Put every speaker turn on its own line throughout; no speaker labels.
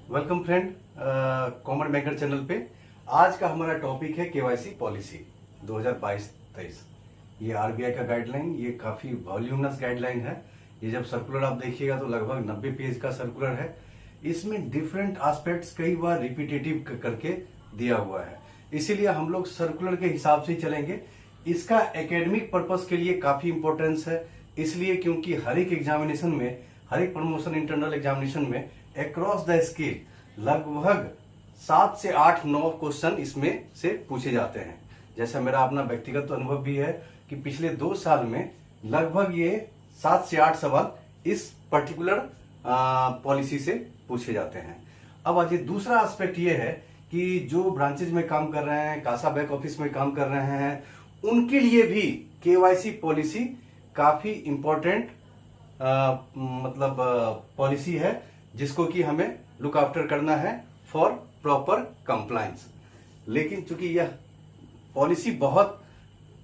Welcome friend, common banker channel पे। आज का हमारा टॉपिक है केवाईसी पॉलिसी 2022-23। ये आरबीआई का गाइडलाइन, ये काफी वॉल्यूमनस गाइडलाइन है। ये जब सर्कुलर आप देखिएगा तो लगभग 90 पेज का सर्कुलर है। इसमें डिफरेंट एस्पेक्ट्स कई बार रिपीटेटिव करके दिया हुआ है, इसीलिए हम लोग सर्कुलर के हिसाब से ही चलेंगे। इसका एकेडमिक पर्पस के लिए काफी इंपॉर्टेंस है, इसलिए क्योंकि हर एक एग्जामिनेशन में, हर एक प्रमोशन इंटरनल एग्जामिनेशन में अक्रॉस द स्केल लगभग 7 से 8-9 क्वेश्चन इसमें से पूछे जाते हैं। जैसा मेरा अपना व्यक्तिगत अनुभव भी है कि पिछले 2 साल में लगभग ये 7 से 8 सवाल इस पर्टिकुलर पॉलिसी से पूछे जाते हैं। अब आज ये दूसरा एस्पेक्ट ये है कि जो ब्रांचेज में काम कर रहे हैं, कासा बैक ऑफिस में काम कर रहे हैं, उनके लिए भी केवाईसी पॉलिसी काफी इंपॉर्टेंट पॉलिसी है, जिसको कि हमें लुक आफ्टर करना है फॉर प्रॉपर कंप्लायंस। लेकिन चूंकि यह पॉलिसी बहुत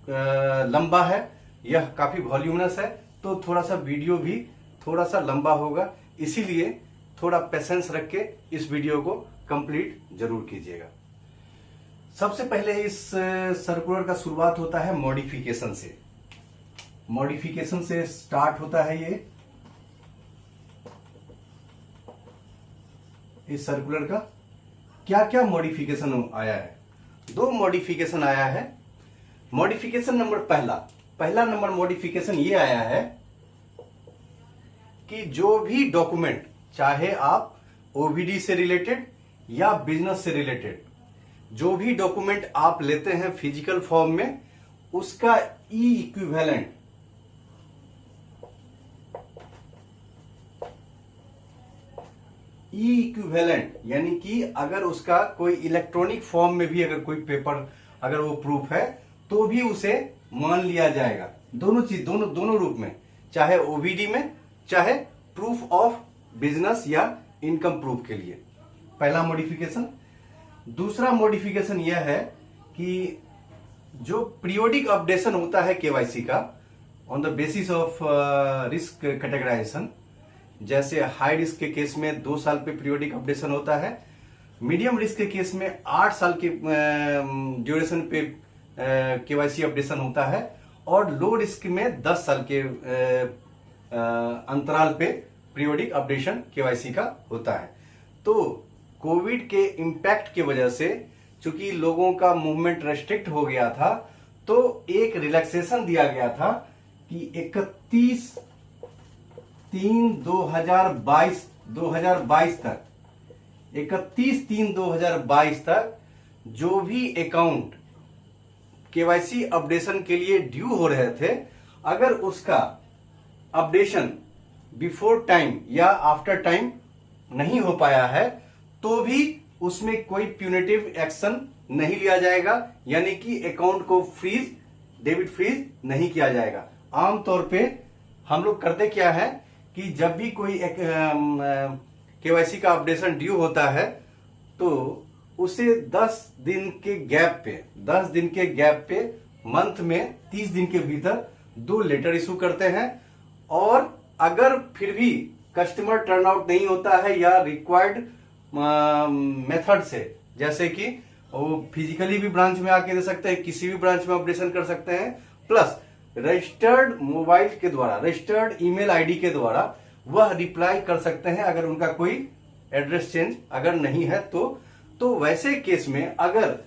लंबा है, यह काफी वॉल्यूमनस है, तो थोड़ा सा वीडियो भी थोड़ा सा लंबा होगा, इसीलिए थोड़ा पेशेंस रख के इस वीडियो को कंप्लीट जरूर कीजिएगा। सबसे पहले इस सर्कुलर का शुरुआत होता है मॉडिफिकेशन से। मॉडिफिकेशन से स्टार्ट होता है ये इस सर्कुलर का। क्या क्या मॉडिफिकेशन आया है? 2 मॉडिफिकेशन आया है। मॉडिफिकेशन नंबर पहला नंबर मॉडिफिकेशन ये आया है कि जो भी डॉक्यूमेंट, चाहे आप ओबीडी से रिलेटेड या बिजनेस से रिलेटेड, जो भी डॉक्यूमेंट आप लेते हैं फिजिकल फॉर्म में, उसका ई इक्विवेलेंट यानी कि अगर उसका कोई इलेक्ट्रॉनिक फॉर्म में भी अगर कोई पेपर, अगर वो प्रूफ है, तो भी उसे मान लिया जाएगा। दोनों चीज, दोनों रूप में, चाहे ओबीडी में, चाहे प्रूफ ऑफ बिजनेस या इनकम प्रूफ के लिए। पहला मॉडिफिकेशन। दूसरा मॉडिफिकेशन यह है कि जो पीरियोडिक अपडेशन होता है केवाईसी का on the basis of risk categorisation, जैसे हाई रिस्क के केस में 2 साल पे पीरियोडिक अपडेशन होता है, मीडियम रिस्क के केस में 8 साल के ड्यूरेशन पे केवाईसी अपडेशन होता है, और लो रिस्क में 10 साल के अंतराल पे पीरियोडिक अपडेशन केवाईसी का होता है। तो कोविड के इम्पैक्ट की वजह से चूंकि लोगों का मूवमेंट रेस्ट्रिक्ट हो गया था, तो एक रिलैक्सेशन दिया गया था कि 31/3/2022 तक जो भी अकाउंट केवाईसी अपडेशन के लिए ड्यू हो रहे थे, अगर उसका अपडेशन बिफोर टाइम या आफ्टर टाइम नहीं हो पाया है, तो भी उसमें कोई प्यूनिटिव एक्शन नहीं लिया जाएगा, यानी कि अकाउंट को फ्रीज, डेबिट फ्रीज नहीं किया जाएगा। आमतौर पे हम लोग करते क्या है कि जब भी कोई केवाईसी का अपडेशन ड्यू होता है, तो उसे 10 दिन के गैप पे मंथ में 30 दिन के भीतर 2 लेटर इशू करते हैं। और अगर फिर भी कस्टमर टर्न आउट नहीं होता है या रिक्वायर्ड मेथड से, जैसे कि वो फिजिकली भी ब्रांच में आके दे सकते हैं, किसी भी ब्रांच में अपडेशन कर सकते हैं, प्लस रजिस्टर्ड मोबाइल के द्वारा, रजिस्टर्ड ईमेल आईडी के द्वारा वह रिप्लाई कर सकते हैं अगर उनका कोई एड्रेस चेंज अगर नहीं है तो वैसे केस में अगर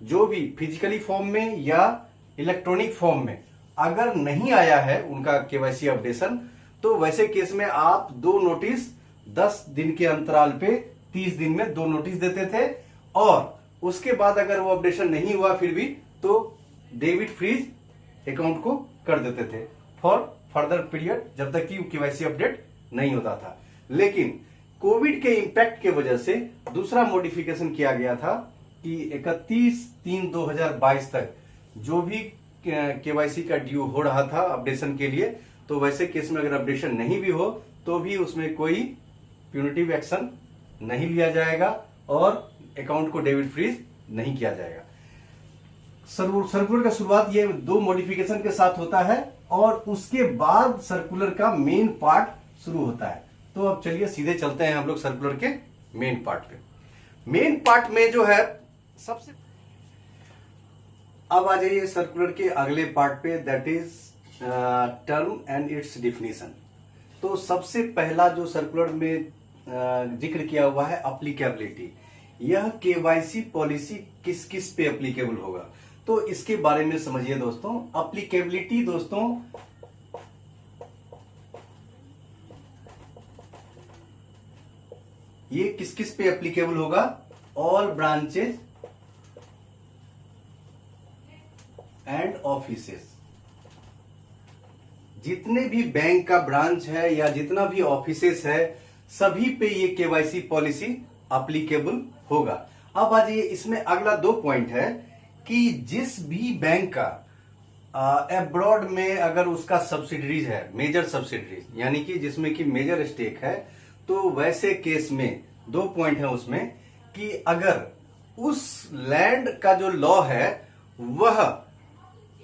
जो भी फिजिकली फॉर्म में या इलेक्ट्रॉनिक फॉर्म में अगर नहीं आया है उनका केवाईसी अपडेशन, तो वैसे केस में आप 2 नोटिस 10 दिन के अंतराल पे 30 दिन में 2 नोटिस देते थे, और उसके बाद अगर वो अपडेशन नहीं हुआ फिर भी, तो डेबिट फ्रीज अकाउंट को कर देते थे फॉर फर्दर पीरियड, जब तक कि केवाईसी अपडेट नहीं होता था। लेकिन कोविड के इंपैक्ट के वजह से दूसरा मॉडिफिकेशन किया गया था कि 31/3/2022 तक जो भी केवाईसी का ड्यू हो रहा था अपडेशन के लिए, तो वैसे केस में अगर अपडेशन नहीं भी हो, तो भी उसमें कोई प्यूनिटिव एक्शन नहीं लिया जाएगा और अकाउंट को डेबिट फ्रीज नहीं किया जाएगा। सर्कुलर का शुरुआत ये 2 मॉडिफिकेशन के साथ होता है, और उसके बाद सर्कुलर का मेन पार्ट शुरू होता है। तो अब चलिए सीधे चलते हैं हम लोग सर्कुलर के मेन पार्ट पे। मेन पार्ट में जो है सबसे, अब आ जाइए सर्कुलर के अगले पार्ट पे, that is term and it's definition. तो सबसे पहला जो सर्कुलर में जिक्र किया हुआ है अप्लीकेबिलिटी। यह केवाईसी पॉलिसी किस किस पे एप्लीकेबल होगा, तो इसके बारे में समझिए दोस्तों। अप्लीकेबिलिटी दोस्तों ये किस किस पे एप्लीकेबल होगा, ऑल ब्रांचेज एंड ऑफिसेस। जितने भी बैंक का ब्रांच है या जितना भी ऑफिसेस है सभी पे ये केवाईसी पॉलिसी एप्लीकेबल होगा। अब आज ये इसमें अगला 2 पॉइंट है कि जिस भी बैंक का अब्रॉड में अगर उसका सब्सिडरीज है, मेजर सब्सिडरीज यानी कि जिसमें कि मेजर स्टेक है, तो वैसे केस में 2 पॉइंट है उसमें कि अगर उस लैंड का जो लॉ है वह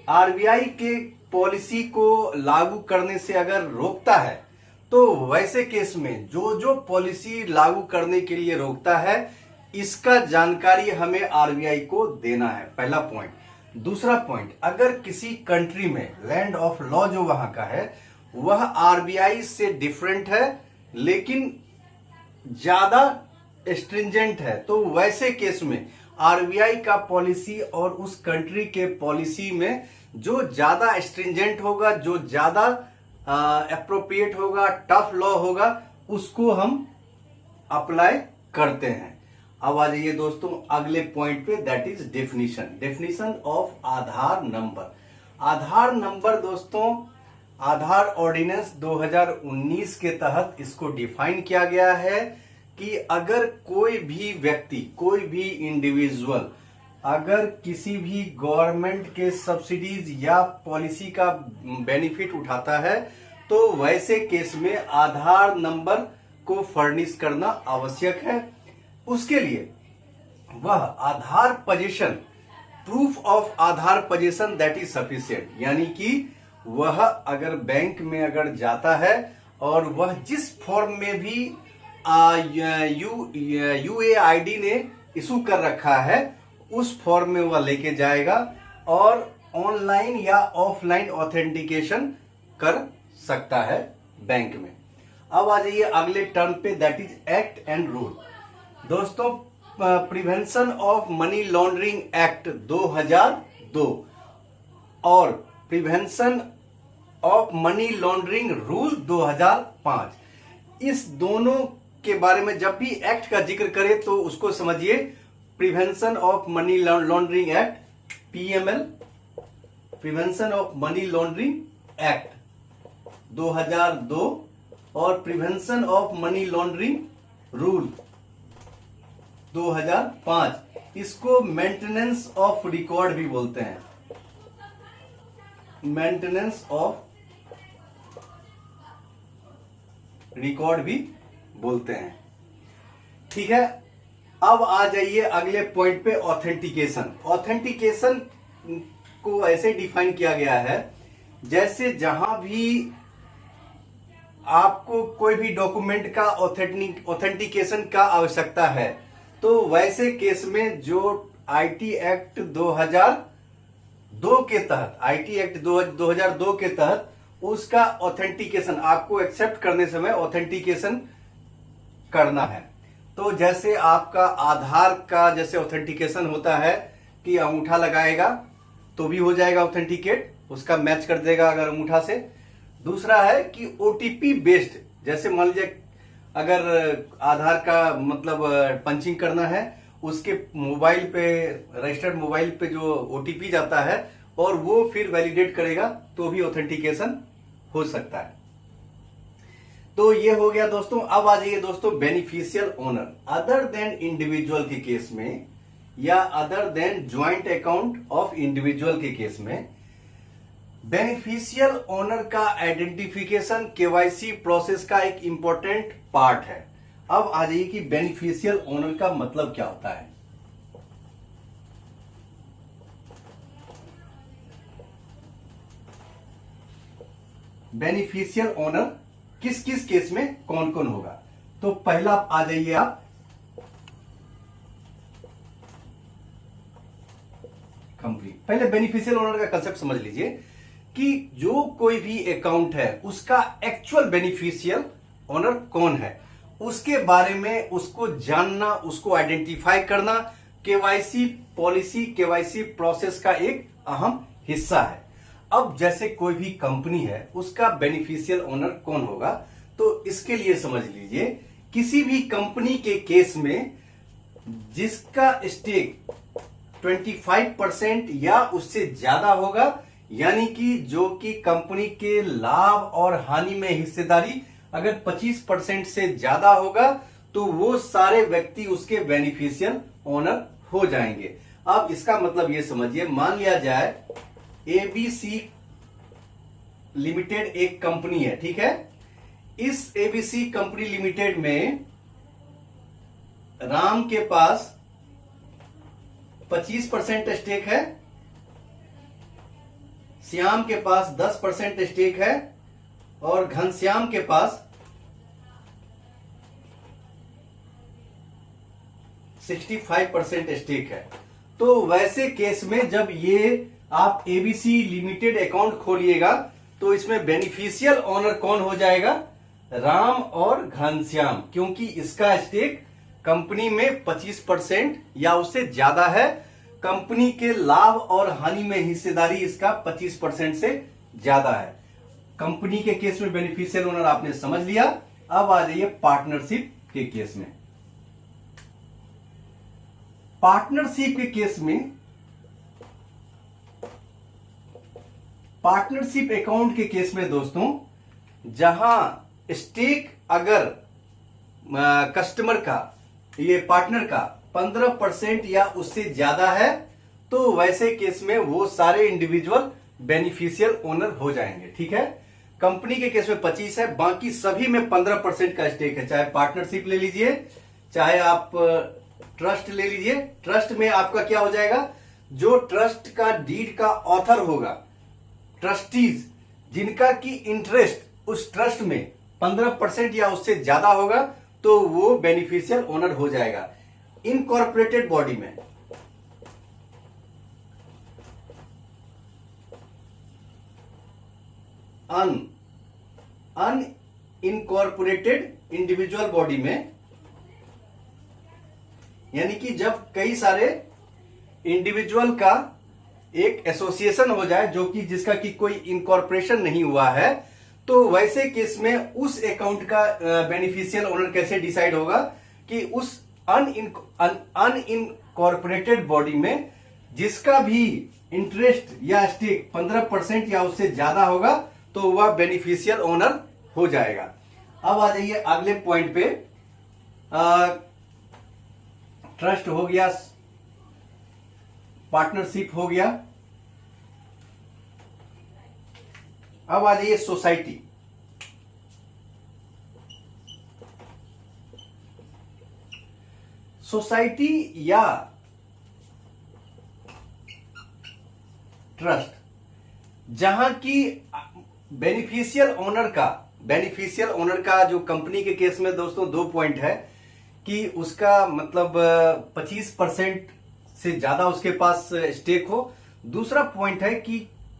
आरबीआई के पॉलिसी को लागू करने से अगर रोकता है, तो वैसे केस में जो जो पॉलिसी लागू करने के लिए रोकता है इसका जानकारी हमें आरबीआई को देना है, पहला पॉइंट। दूसरा पॉइंट, अगर किसी कंट्री में लैंड ऑफ लॉ जो वहां का है वह आरबीआई से डिफरेंट है लेकिन ज्यादा स्ट्रिंजेंट है, तो वैसे केस में आरबीआई का पॉलिसी और उस कंट्री के पॉलिसी में जो ज्यादा स्ट्रिंजेंट होगा, जो ज्यादा एप्रोप्रिएट होगा, टफ लॉ होगा, उसको हम अप्लाई करते हैं। अब आ जाइए दोस्तों अगले पॉइंट पे, that is definition. Definition of Aadhaar number. Aadhaar number दोस्तों आधार ऑर्डिनेंस 2019 के तहत इसको डिफाइन किया गया है कि अगर कोई भी व्यक्ति, कोई भी इंडिविजुअल अगर किसी भी गवर्नमेंट के सब्सिडीज या पॉलिसी का बेनिफिट उठाता है तो वैसे केस में आधार नंबर को फर्निश करना आवश्यक है। उसके लिए वह Aadhaar possession, proof of Aadhaar possession that is sufficient, यानी कि वह अगर बैंक में अगर जाता है और वह जिस फॉर्म में भी यूएआईडी ने इशू कर रखा है उस फॉर्म में वह लेके जाएगा और ऑनलाइन या ऑफलाइन ऑथेंटिकेशन कर सकता है बैंक में। अब आ जाइए अगले टर्म पे, that is act and rule. दोस्तों prevention of money laundering act 2002 और prevention of money laundering rule 2005, इस दोनों के बारे में जब भी एक्ट का जिक्र करें तो उसको समझिए। Prevention of money laundering act PML, prevention of money laundering act 2002 और prevention of money laundering rule 2005, इसको मेंटेनेंस ऑफ रिकॉर्ड भी बोलते हैं, मेंटेनेंस ऑफ रिकॉर्ड भी बोलते हैं। ठीक है, अब आ जाइए अगले पॉइंट पे, ऑथेंटिकेशन। ऑथेंटिकेशन को ऐसे डिफाइन किया गया है जैसे जहां भी आपको कोई भी डॉक्यूमेंट का ऑथेंटिकेशन का आवश्यकता है तो वैसे केस में जो आईटी एक्ट 2002 के तहत, आईटी एक्ट 2002 के तहत उसका ऑथेंटिकेशन आपको एक्सेप्ट करने समय ऑथेंटिकेशन करना है। तो जैसे आपका आधार का जैसे ऑथेंटिकेशन होता है कि अंगूठा लगाएगा तो भी हो जाएगा ऑथेंटिकेट, उसका मैच कर देगा अगर अंगूठा से। दूसरा है कि ओटीपी बेस्ड, जैसे मान लीजिए अगर आधार का मतलब पंचिंग करना है, उसके मोबाइल पे, रजिस्टर्ड मोबाइल पे जो ओटीपी जाता है और वो फिर वैलिडेट करेगा तो भी ऑथेंटिकेशन हो सकता है। तो ये हो गया दोस्तों। अब आ जाइए दोस्तों beneficial owner. Other than individual के केस में या other than joint account of individual के केस में बेनिफिशियल ओनर का आइडेंटिफिकेशन केवाईसी प्रोसेस का एक इंपॉर्टेंट पार्ट है। अब आ जाइए कि बेनिफिशियल ओनर का मतलब क्या होता है। बेनिफिशियल ओनर किस किस केस में कौन कौन होगा, तो पहला आ जाइए आप कंपनी। पहले बेनिफिशियल ओनर का कंसेप्ट समझ लीजिए कि जो कोई भी अकाउंट है उसका एक्चुअल बेनिफिशियल ओनर कौन है, उसके बारे में उसको जानना, उसको आइडेंटिफाई करना केवाईसी पॉलिसी, केवाईसी प्रोसेस का एक अहम हिस्सा है। अब जैसे कोई भी कंपनी है उसका बेनिफिशियल ओनर कौन होगा, तो इसके लिए समझ लीजिए किसी भी कंपनी के केस में जिसका स्टेक 25% या उससे ज्यादा होगा, यानी कि जो कि कंपनी के लाभ और हानि में हिस्सेदारी अगर 25% से ज्यादा होगा तो वो सारे व्यक्ति उसके बेनिफिशियल ओनर हो जाएंगे। अब इसका मतलब ये समझिए, मान लिया जाए एबीसी लिमिटेड एक कंपनी है, ठीक है। इस एबीसी कंपनी लिमिटेड में राम के पास 25% स्टेक है, श्याम के पास 10% स्टेक है और घनश्याम के पास 65% स्टेक है। तो वैसे केस में जब ये आप एबीसी लिमिटेड अकाउंट खोलिएगा तो इसमें बेनिफिशियल ओनर कौन हो जाएगा, राम और घनश्याम, क्योंकि इसका स्टेक कंपनी में 25% या उससे ज्यादा है, कंपनी के लाभ और हानि में हिस्सेदारी इसका 25% से ज्यादा है। कंपनी के केस में बेनिफिशियल ओनर आपने समझ लिया। अब आ जाइए पार्टनरशिप के केस में। पार्टनरशिप के केस में, पार्टनरशिप अकाउंट के केस में दोस्तों, जहां स्टेक अगर कस्टमर का, ये पार्टनर का 15% या उससे ज्यादा है तो वैसे केस में वो सारे इंडिविजुअल बेनिफिशियल ओनर हो जाएंगे, ठीक है। कंपनी के केस में 25 है, बाकी सभी में 15% का स्टेक है, चाहे पार्टनरशिप ले लीजिए चाहे आप ट्रस्ट ले लीजिए। ट्रस्ट में आपका क्या हो जाएगा, जो ट्रस्ट का डीड का ऑथर होगा, ट्रस्टीज जिनका की इंटरेस्ट उस ट्रस्ट में 15% या उससे ज्यादा होगा तो वो बेनिफिशियल ओनर हो जाएगा। इनकॉर्पोरेटेड बॉडी में इनकॉर्पोरेटेड इंडिविजुअल बॉडी में, यानी कि जब कई सारे इंडिविजुअल का एक एसोसिएशन हो जाए जो कि जिसका कि कोई इनकॉर्पोरेशन नहीं हुआ है, तो वैसे केस में उस अकाउंट का बेनिफिशियल ओनर कैसे डिसाइड होगा कि उस अनइनकॉर्पोरेटेड बॉडी में जिसका भी इंटरेस्ट या स्टेक 15% या उससे ज्यादा होगा तो वह बेनिफिशियल ओनर हो जाएगा। अब आ जाइए अगले पॉइंट पे। ट्रस्ट हो गया, पार्टनरशिप हो गया। अब आ जाइए सोसाइटी। सोसाइटी या ट्रस्ट, जहां की बेनिफिशियल ओनर का जो कंपनी के केस में दोस्तों 2 पॉइंट है कि उसका मतलब 25% से ज्यादा उसके पास स्टेक हो। दूसरा पॉइंट है कि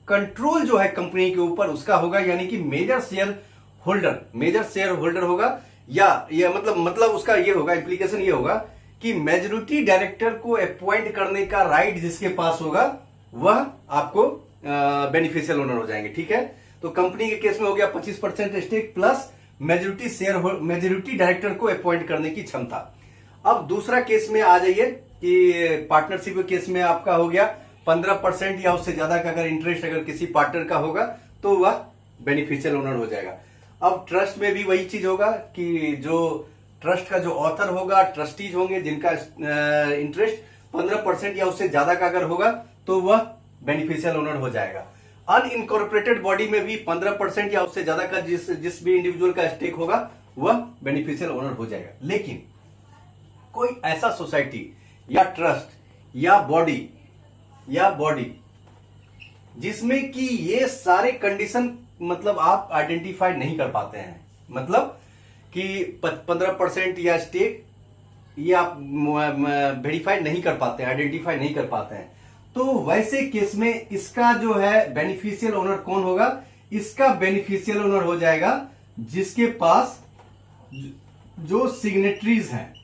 कंट्रोल जो है कंपनी के ऊपर उसका होगा, यानी कि मेजर शेयर होल्डर होगा, या मतलब उसका ये होगा, इंप्लीकेशन ये होगा कि मेजॉरिटी डायरेक्टर को अपॉइंट करने का राइट जिसके पास होगा वह आपको बेनिफिशियल ओनर हो जाएंगे, ठीक है। तो कंपनी के केस में हो गया 25% स्टेक प्लस मेजॉरिटी डायरेक्टर को अपॉइंट करने की क्षमता। अब दूसरा केस में आ जाइए कि पार्टनरशिप के केस में आपका हो गया 15% या उससे ज्यादा का अगर इंटरेस्ट अगर किसी पार्टनर का होगा तो वह बेनिफिशियल ओनर हो जाएगा। अब ट्रस्ट में भी वही चीज होगा कि जो ट्रस्ट का जो ऑथर होगा, ट्रस्टीज होंगे जिनका इंटरेस्ट 15% या उससे ज्यादा का अगर होगा तो वह बेनिफिशियल ओनर हो जाएगा। अनइनकॉर्पोरेटेड बॉडी में भी 15% या उससे ज्यादा का जिस भी इंडिविजुअल का स्टेक होगा वह बेनिफिशियल ओनर हो जाएगा। लेकिन कोई ऐसा सोसाइटी या ट्रस्ट या बॉडी जिसमें कि ये सारे कंडीशन मतलब आप आइडेंटिफाई नहीं कर पाते हैं, मतलब कि 15% या स्टेक ये आप वेरीफाई नहीं कर पाते हैं, आइडेंटिफाई नहीं कर पाते हैं, तो वैसे केस में इसका जो है बेनिफिशियल ओनर कौन होगा? इसका बेनिफिशियल ओनर हो जाएगा जिसके पास जो सिग्नेटरीज हैं,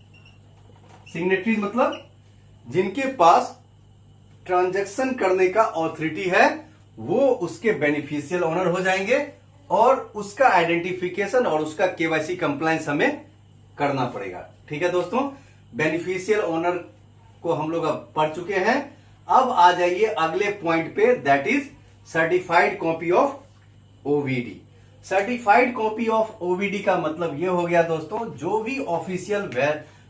सिग्नेटरीज मतलब जिनके पास ट्रांजैक्शन करने का ऑथोरिटी है, वो उसके बेनिफिशियल ओनर हो जाएंगे और उसका आइडेंटिफिकेशन और उसका केवाईसी कंप्लायंस हमें करना पड़ेगा। ठीक है दोस्तों, बेनिफिशियल ओनर को हम लोग अब पढ़ चुके हैं। अब आ जाइए अगले पॉइंट पे, that is certified copy of OVD. Certified copy of OVD का मतलब यह हो गया दोस्तों, जो भी ऑफिशियल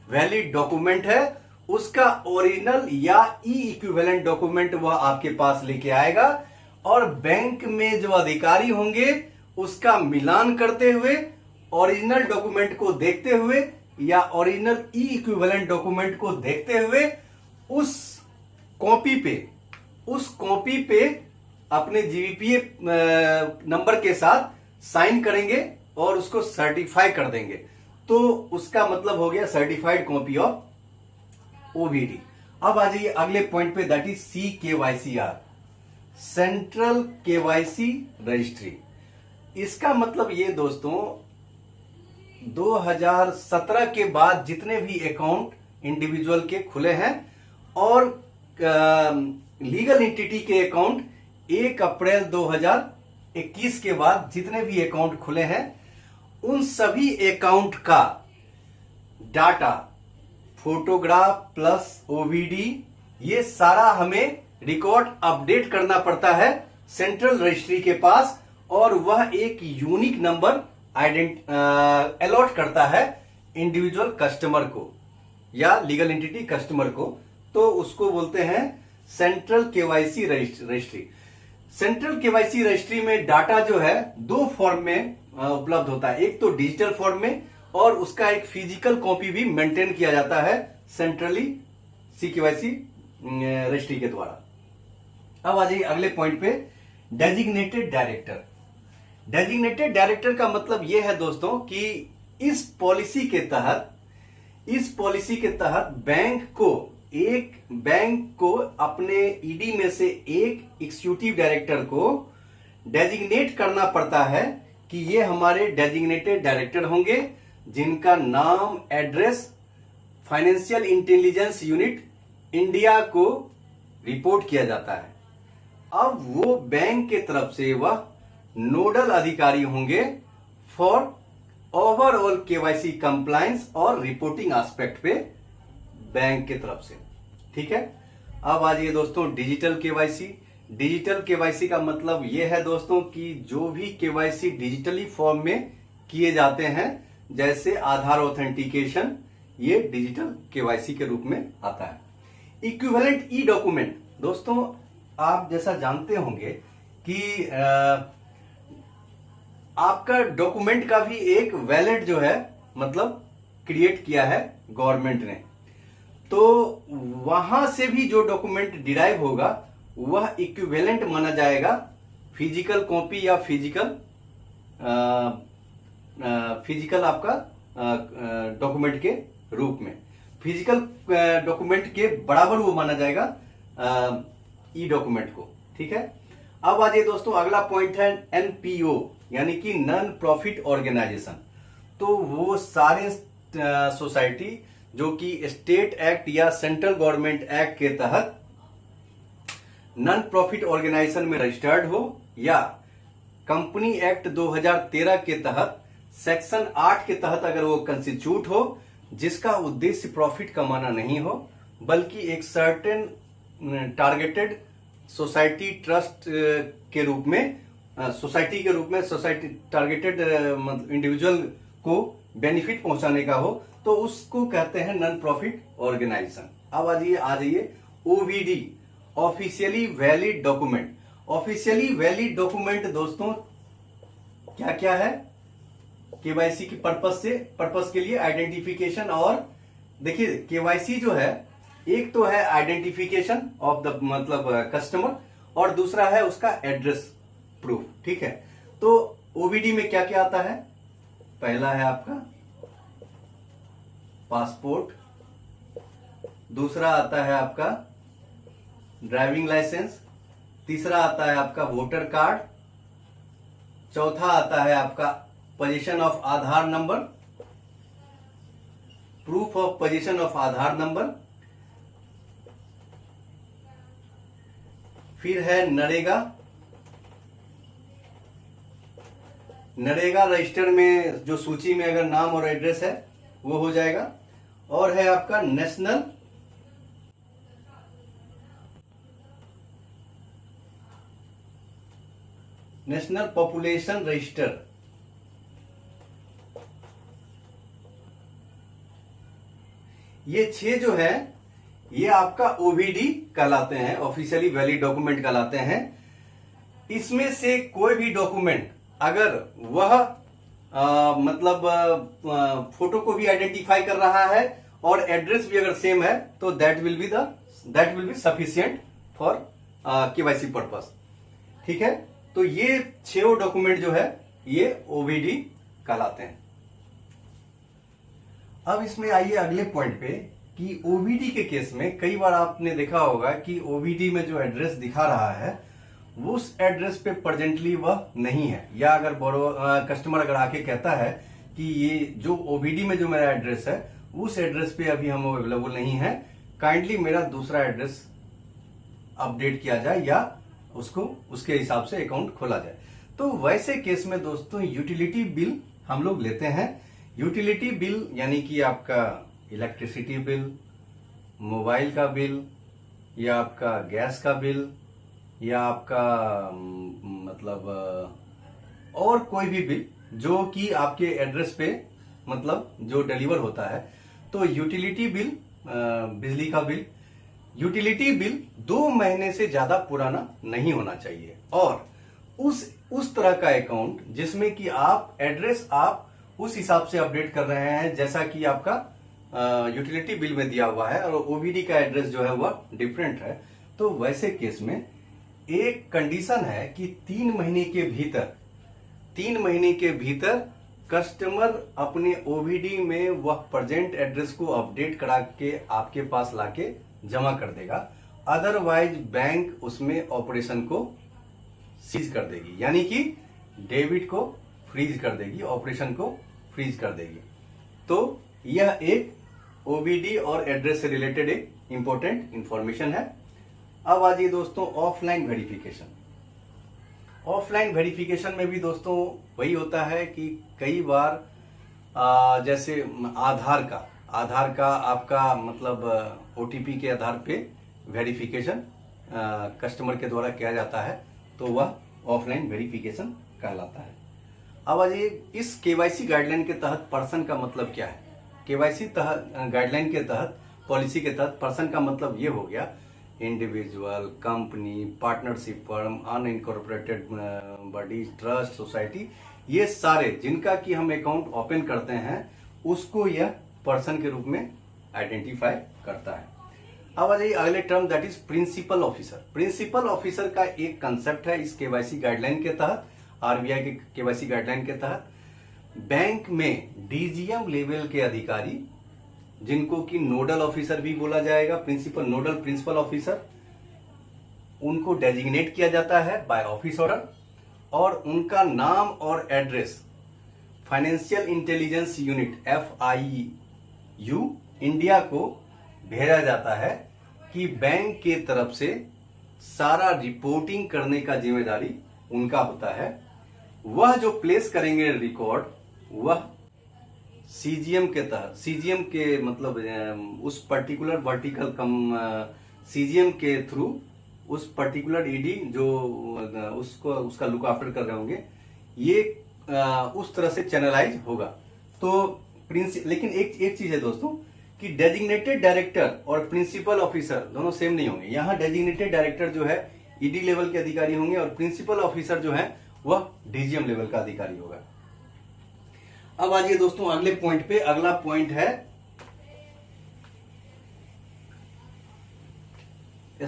वैलिड डॉक्यूमेंट है उसका ओरिजिनल या ई इक्विवेलेंट डॉक्यूमेंट वह आपके पास लेके आएगा और बैंक में जो अधिकारी होंगे उसका मिलान करते हुए, ओरिजिनल डॉक्यूमेंट को देखते हुए या ओरिजिनल ई इक्विवेलेंट डॉक्यूमेंट को देखते हुए उस कॉपी पे अपने जीबीपीए नंबर के साथ साइन करेंगे और उसको सर्टिफाई कर देंगे। तो उसका मतलब हो गया सर्टिफाइड कॉपी ऑफ ओवीडी। अब आ जाइए अगले पॉइंट पे, that is CKYCR, central KYC registry. इसका मतलब ये दोस्तों, 2017 के बाद जितने भी अकाउंट इंडिविजुअल के खुले हैं और लीगल एंटिटी के अकाउंट 1 अप्रैल 2021 के बाद जितने भी अकाउंट खुले हैं, उन सभी अकाउंट का डाटा, फोटोग्राफ प्लस ओवीडी, ये सारा हमें रिकॉर्ड अपडेट करना पड़ता है सेंट्रल रजिस्ट्री के पास और वह एक यूनिक नंबर अलॉट करता है इंडिविजुअल कस्टमर को या लीगल एंटिटी कस्टमर को। तो उसको बोलते हैं central KYC registry. Central KYC registry में डाटा जो है 2 फॉर्म में उपलब्ध होता है, एक तो डिजिटल फॉर्म में और उसका एक फिजिकल कॉपी भी मेंटेन किया जाता है सेंट्रली CKYC रजिस्ट्री के द्वारा। अब आ जाइए अगले पॉइंट पे, डेजिग्नेटेड डायरेक्टर। डेजिग्नेटेड डायरेक्टर का मतलब यह है दोस्तों कि इस पॉलिसी के तहत बैंक को अपने ईडी में से एक एग्जीक्यूटिव डायरेक्टर को डेजिग्नेट करना पड़ता है कि ये हमारे डेजिग्नेटेड डायरेक्टर होंगे जिनका नाम, address financial intelligence unit India को रिपोर्ट किया जाता है। अब वो बैंक के तरफ से वह नोडल अधिकारी होंगे फॉर ओवरऑल केवाईसी कंप्लायंस और रिपोर्टिंग एस्पेक्ट पे बैंक की तरफ से। ठीक है, अब आ जाइए दोस्तों डिजिटल केवाईसी। डिजिटल केवाईसी का मतलब यह है दोस्तों कि जो भी केवाईसी डिजिटली फॉर्म में किए जाते हैं, जैसे आधार ऑथेंटिकेशन, ये डिजिटल केवाईसी के रूप में आता है। इक्विवेलेंट ई डॉक्यूमेंट, दोस्तों आप जैसा जानते होंगे कि आपका डॉक्यूमेंट का भी एक वैलिड जो है मतलब क्रिएट किया है गवर्नमेंट ने, तो वहां से भी जो डॉक्यूमेंट डिराइव होगा वह इक्विवेलेंट माना जाएगा फिजिकल कॉपी या फिजिकल आपका डॉक्यूमेंट के रूप में। फिजिकल डॉक्यूमेंट के बराबर वो माना जाएगा ई डॉक्यूमेंट को। ठीक है, अब आ जाइए दोस्तों अगला पॉइंट है NPO यानी कि नॉन प्रॉफिट ऑर्गेनाइजेशन। तो वो सारे सोसाइटी जो कि स्टेट एक्ट या सेंट्रल गवर्नमेंट एक्ट के तहत नॉन प्रॉफिट ऑर्गेनाइजेशन में रजिस्टर्ड हो या कंपनी एक्ट 2013 के तहत सेक्शन 8 के तहत अगर वो कंस्टिट्यूट हो, जिसका उद्देश्य प्रॉफिट कमाना नहीं हो बल्कि एक सर्टेन टारगेटेड सोसाइटी ट्रस्ट के रूप में, सोसाइटी टारगेटेड इंडिविजुअल को बेनिफिट पहुंचाने का हो, तो उसको कहते हैं नॉन प्रॉफिट ऑर्गेनाइजेशन। अब आ जाइए OVD, officially valid document. Officially valid document दोस्तों क्या क्या है? केवाईसी की पर्पस के लिए आइडेंटिफिकेशन, और देखिए केवाईसी जो है एक तो है आइडेंटिफिकेशन ऑफ द मतलब कस्टमर और दूसरा है उसका एड्रेस प्रूफ। ठीक है, तो OVD में क्या क्या आता है? पहला है आपका पासपोर्ट, दूसरा आता है आपका ड्राइविंग लाइसेंस, तीसरा आता है आपका वोटर कार्ड, चौथा आता है आपका position of Aadhaar number, proof of position of Aadhaar number, फिर है नरेगा, नरेगा रजिस्टर में जो सूची में अगर नाम और एड्रेस है वो हो जाएगा, और है आपका नेशनल पॉपुलेशन रजिस्टर। ये 6 जो है ये आपका ओवीडी कहलाते हैं, ऑफिशियली वैलिड डॉक्यूमेंट कहलाते हैं। इसमें से कोई भी डॉक्यूमेंट अगर वह फोटो को भी आइडेंटिफाई कर रहा है और एड्रेस भी अगर सेम है तो that will be sufficient for KYC purpose. ठीक है, तो ये 6 डॉक्यूमेंट जो है ये ओवीडी कहलाते हैं। अब इसमें आइए अगले पॉइंट पे कि ओवीडी के केस में कई बार आपने देखा होगा कि ओवीडी में जो एड्रेस दिखा रहा है उस एड्रेस पे प्रेजेंटली वह नहीं है, या अगर कस्टमर अगर आके कहता है कि ये जो ओवीडी में जो मेरा एड्रेस है उस एड्रेस पे अभी हम अवेलेबल नहीं है, काइंडली मेरा दूसरा एड्रेस अपडेट किया जाए या उसको उसके हिसाब से अकाउंट खोला जाए। तो वैसे केस में दोस्तों यूटिलिटी बिल हम लोग लेते हैं। यूटिलिटी बिल यानी कि आपका इलेक्ट्रिसिटी बिल, मोबाइल का बिल, या आपका गैस का बिल, या आपका और कोई भी बिल जो कि आपके एड्रेस पे जो डिलीवर होता है, तो यूटिलिटी बिल, बिजली का बिल, यूटिलिटी बिल 2 महीने से ज्यादा पुराना नहीं होना चाहिए, और उस तरह का अकाउंट जिसमें कि आप एड्रेस आप उस हिसाब से अपडेट कर रहे हैं जैसा कि आपका यूटिलिटी बिल में दिया हुआ है, और ओवीडी का एड्रेस जो है वह डिफरेंट है। तो वैसे केस में एक कंडीशन है कि 3 महीने के भीतर कस्टमर अपने ओवीडी में वह प्रेजेंट एड्रेस को अपडेट करा के आपके पास लाके जमा कर देगा, अदरवाइज बैंक उसमें ऑपरेशन को सीज कर देगी, यानी कि डेबिट को फ्रीज कर देगी, ऑपरेशन को फ्रीज कर देगी। तो यह एक ओवीडी और एड्रेस से रिलेटेड एक इंपॉर्टेंट इंफॉर्मेशन है। अब आ जाइए दोस्तों ऑफलाइन वेरिफिकेशन। ऑफलाइन वेरिफिकेशन में भी दोस्तों वही होता है कि कई बार जैसे आधार का आपका ओटीपी के आधार पे वेरिफिकेशन कस्टमर के द्वारा किया जाता है, तो वह ऑफलाइन वेरिफिकेशन कहलाता है। अब आ जाइए इस केवाईसी गाइडलाइन के तहत पर्सन का मतलब क्या है। केवाईसी गाइडलाइन के तहत, पॉलिसी के तहत पर्सन का मतलब ये हो गया individual, company, partnership firm, unincorporated body, trust, society, ये सारे जिनका कि हम अकाउंट ओपन करते हैं उसको यह पर्सन के रूप में आइडेंटिफाई करता है। अब आ जाइए अगले term, that is principal officer. Principal officer का एक कंसेप्ट है इस केवाईसी गाइडलाइन के तहत, आरबीआई के केवाईसी गाइडलाइन के तहत। बैंक में डीजीएम लेवल के अधिकारी, जिनको कि नोडल ऑफिसर भी बोला जाएगा, नोडल प्रिंसिपल ऑफिसर, उनको डेजिग्नेट किया जाता है बाय ऑफिस ऑर्डर, और उनका नाम और address financial intelligence unit FIU India को भेजा जाता है कि बैंक के तरफ से सारा रिपोर्टिंग करने का जिम्मेदारी उनका होता है। वह जो प्लेस करेंगे रिकॉर्ड, वह सीजीएम के तहत, सीजीएम के उस पर्टिकुलर वर्टिकल सीजीएम के थ्रू उस पर्टिकुलर ईडी जो उसका लुक आफ्टर कर रहे होंगे, ये उस तरह से चैनलाइज होगा। तो लेकिन एक चीज है दोस्तों कि डेजिग्नेटेड डायरेक्टर और प्रिंसिपल ऑफिसर दोनों सेम नहीं होंगे। यहाँ डेजिग्नेटेड डायरेक्टर जो है ईडी लेवल के अधिकारी होंगे और प्रिंसिपल ऑफिसर जो है वह डीजीएम लेवल का अधिकारी होगा। अब आ जाइए दोस्तों अगले पॉइंट पे। अगला पॉइंट है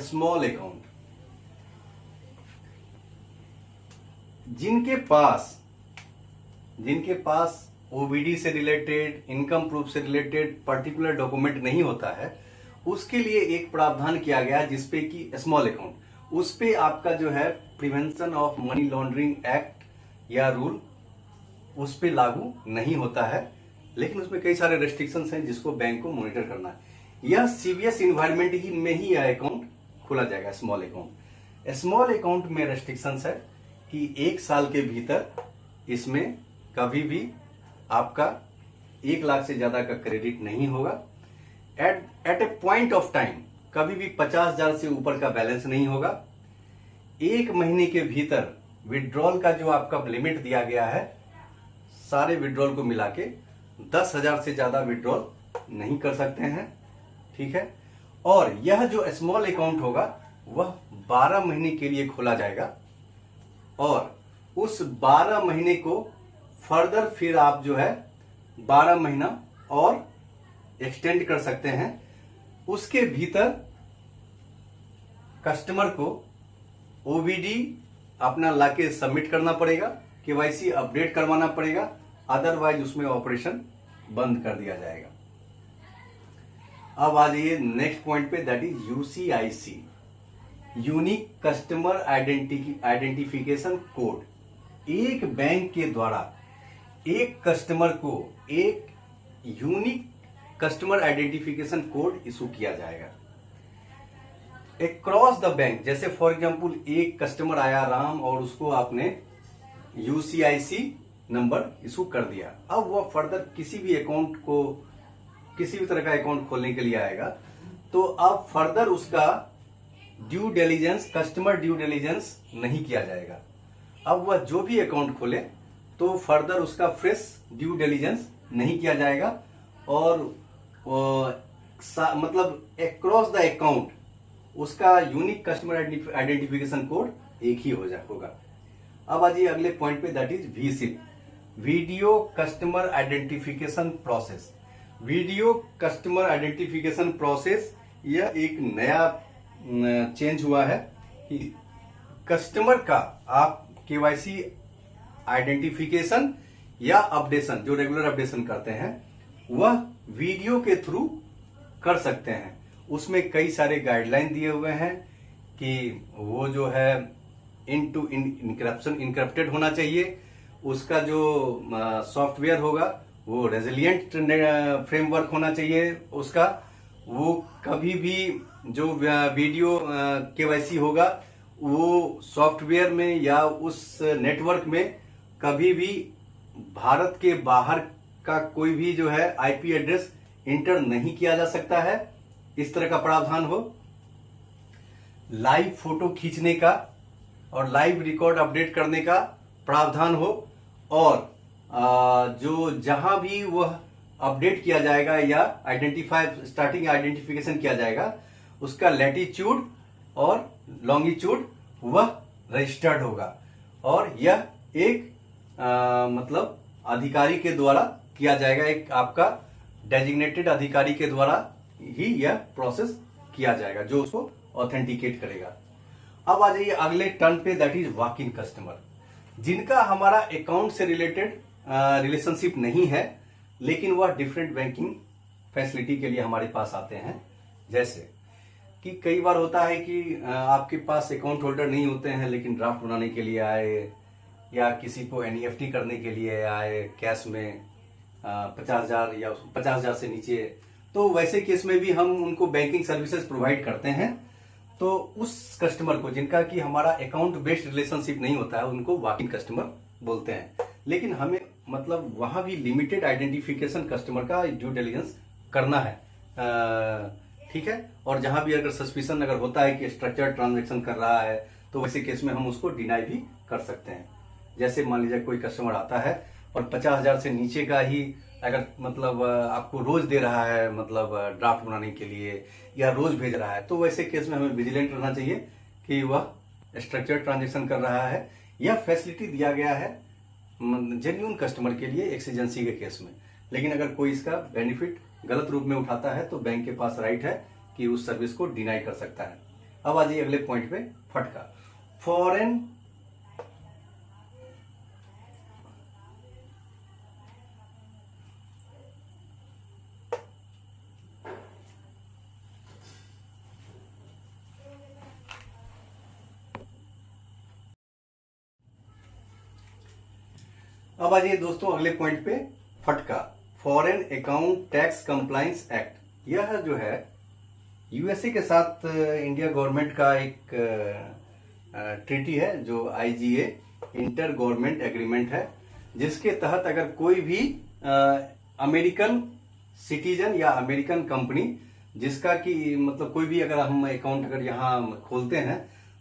स्मॉल अकाउंट। जिनके पास ओबीडी से रिलेटेड, इनकम प्रूफ से रिलेटेड पर्टिकुलर डॉक्यूमेंट नहीं होता है, उसके लिए एक प्रावधान किया गया जिसपे कि स्मॉल अकाउंट, उस पे आपका जो है prevention of money laundering act या रूल उस पे लागू नहीं होता है, लेकिन उसमें कई सारे रेस्ट्रिक्शंस हैं जिसको बैंक को मॉनिटर करना है। यह सीबीएस इन्वायरमेंट ही में ही यह अकाउंट खोला जाएगा, स्मॉल अकाउंट। स्मॉल अकाउंट में रेस्ट्रिक्शंस है कि 1 साल के भीतर इसमें कभी भी आपका 1 लाख से ज्यादा का क्रेडिट नहीं होगा। At a point of time कभी भी 50,000 से ऊपर का बैलेंस नहीं होगा। 1 महीने के भीतर विड्रॉल का जो आपका लिमिट दिया गया है, सारे विड्रॉल को मिला के 10,000 से ज्यादा विड्रॉल नहीं कर सकते हैं, ठीक है। और यह जो स्मॉल अकाउंट होगा वह 12 महीने के लिए खोला जाएगा और उस 12 महीने को फर्दर फिर आप जो है 12 महीना और एक्सटेंड कर सकते हैं। उसके भीतर कस्टमर को ओबीडी अपना लाके सबमिट करना पड़ेगा, केवाईसी अपडेट करवाना पड़ेगा, अदरवाइज उसमें ऑपरेशन बंद कर दिया जाएगा। अब आ जाइए नेक्स्ट पॉइंट पे, that is UCIC, unique customer identification code. एक बैंक के द्वारा एक कस्टमर को एक unique customer identification code issue किया जाएगा अक्रॉस द बैंक। जैसे फॉर एग्जांपल एक कस्टमर आया राम और उसको आपने यूसीआईसी नंबर इशू कर दिया, अब वह फर्दर किसी भी अकाउंट को, किसी भी तरह का अकाउंट खोलने के लिए आएगा तो अब फर्दर उसका due diligence, customer due diligence नहीं किया जाएगा। अब वह जो भी अकाउंट खोले तो फर्दर उसका फ्रेश ड्यू डिलीजेंस नहीं किया जाएगा और मतलब अक्रॉस द अकाउंट उसका यूनिक कस्टमर आइडेंटिफिकेशन कोड एक ही होगा। अब आ जाइए अगले पॉइंट पे, that is VCIP, video customer identification process. Video customer identification process यह एक नया चेंज हुआ है कि कस्टमर का आप केवाईसी आइडेंटिफिकेशन या अपडेशन, जो रेगुलर अपडेशन करते हैं, वह वीडियो के थ्रू कर सकते हैं। उसमें कई सारे गाइडलाइन दिए हुए हैं कि वो जो है इन टू इनक्रप्टेड होना चाहिए, उसका जो सॉफ्टवेयर होगा वो रेजिलिएंट फ्रेमवर्क होना चाहिए उसका, वो कभी भी जो वीडियो केवाईसी होगा वो सॉफ्टवेयर में या उस नेटवर्क में कभी भी भारत के बाहर का कोई भी जो है आईपी एड्रेस इंटर नहीं किया जा सकता है, इस तरह का प्रावधान हो। लाइव फोटो खींचने का और लाइव रिकॉर्ड अपडेट करने का प्रावधान हो और जो जहां भी वह अपडेट किया जाएगा या स्टार्टिंग आइडेंटिफिकेशन किया जाएगा उसका लैटिट्यूड और लॉन्गिट्यूड वह रजिस्टर्ड होगा और यह एक मतलब अधिकारी के द्वारा किया जाएगा, एक आपका डेजिग्नेटेड अधिकारी के द्वारा ही यह प्रोसेस किया जाएगा जो उसको ऑथेंटिकेट करेगा। अब आ जाइए अगले टर्न पे, that is walk in customer, जिनका हमारा अकाउंट से रिलेटेड रिलेशनशिप नहीं है लेकिन वह डिफरेंट बैंकिंग फैसिलिटी के लिए हमारे पास आते हैं। जैसे कि कई बार होता है कि आपके पास अकाउंट होल्डर नहीं होते हैं लेकिन ड्राफ्ट बनाने के लिए आए या किसी को एनईएफटी करने के लिए आए कैश में 50,000 या 50,000 से नीचे, तो वैसे केस में भी हम उनको बैंकिंग सर्विसेज प्रोवाइड करते हैं। तो उस कस्टमर को जिनका कि हमारा अकाउंट बेस्ड रिलेशनशिप नहीं होता है उनको वॉक इन कस्टमर बोलते हैं, लेकिन हमें मतलब वहां भी लिमिटेड आइडेंटिफिकेशन कस्टमर का ड्यू डिलिजेंस करना है, ठीक है। और जहां भी अगर सस्पिशन अगर होता है कि स्ट्रक्चर्ड ट्रांजैक्शन कर रहा है तो वैसे केस में हम उसको डिनाई भी कर सकते हैं। जैसे मान लीजिए कोई कस्टमर आता है और 50,000 से नीचे का ही अगर मतलब आपको रोज दे रहा है, मतलब ड्राफ्ट बनाने के लिए या रोज भेज रहा है, तो वैसे केस में हमें विजिलेंट रहना चाहिए कि वह स्ट्रक्चर्ड ट्रांजैक्शन कर रहा है या फैसिलिटी दिया गया है जेन्युइन कस्टमर के लिए एक्सीजेंसी के केस में। लेकिन अगर कोई इसका बेनिफिट गलत रूप में उठाता है तो बैंक के पास राइट है कि उस सर्विस को डिनाई कर सकता है। अब आ जाइए अगले पॉइंट पे, फटका, फॉरेन अब आ जाइए दोस्तों अगले पॉइंट पे, फटका, foreign account tax compliance act. यह जो है यूएसए के साथ इंडिया गवर्नमेंट का एक ट्रीटी है, जो आईजीए इंटर गवर्नमेंट एग्रीमेंट है, जिसके तहत अगर कोई भी अमेरिकन सिटीजन या अमेरिकन कंपनी जिसका कि मतलब कोई भी अगर हम अकाउंट अगर यहाँ खोलते हैं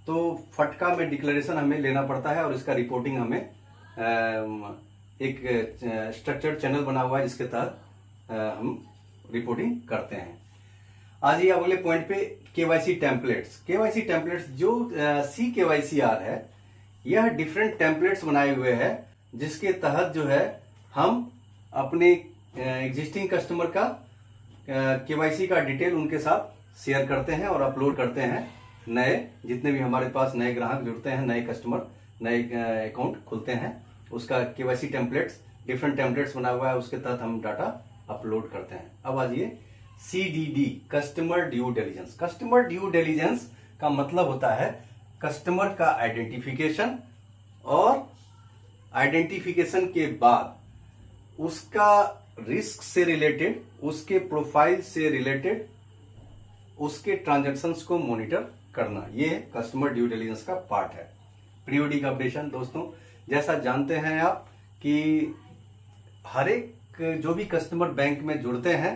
तो फटका में डिक्लेरेशन हमें लेना पड़ता है, और इसका रिपोर्टिंग हमें एक स्ट्रक्चर्ड चैनल बना हुआ है जिसके तहत हम रिपोर्टिंग करते हैं। आज ये अगले पॉइंट पे केवाईसी टेम्पलेट्स। केवाईसी टेम्पलेट्स जो CKYCR है, यह डिफरेंट टेम्पलेट्स बनाए हुए हैं जिसके तहत जो है हम अपने एग्जिस्टिंग कस्टमर का केवाईसी का डिटेल उनके साथ शेयर करते हैं और अपलोड करते हैं। नए जितने भी हमारे पास नए ग्राहक जुड़ते हैं, नए कस्टमर नए अकाउंट खुलते हैं, उसका केवाईसी टेम्पलेट्स डिफरेंट टेम्पलेट्स बना हुआ है, उसके तहत हम डाटा अपलोड करते हैं। अब आइए CDD, customer due diligence. Customer due diligence का मतलब होता है कस्टमर का आइडेंटिफिकेशन, और आइडेंटिफिकेशन के बाद उसका रिस्क से रिलेटेड, उसके प्रोफाइल से रिलेटेड, उसके ट्रांजैक्शंस को मॉनिटर करना, ये कस्टमर ड्यू डिलिजेंस का पार्ट है। पीरियोडिक अपडेशन दोस्तों, जैसा जानते हैं आप कि हर एक जो भी कस्टमर बैंक में जुड़ते हैं,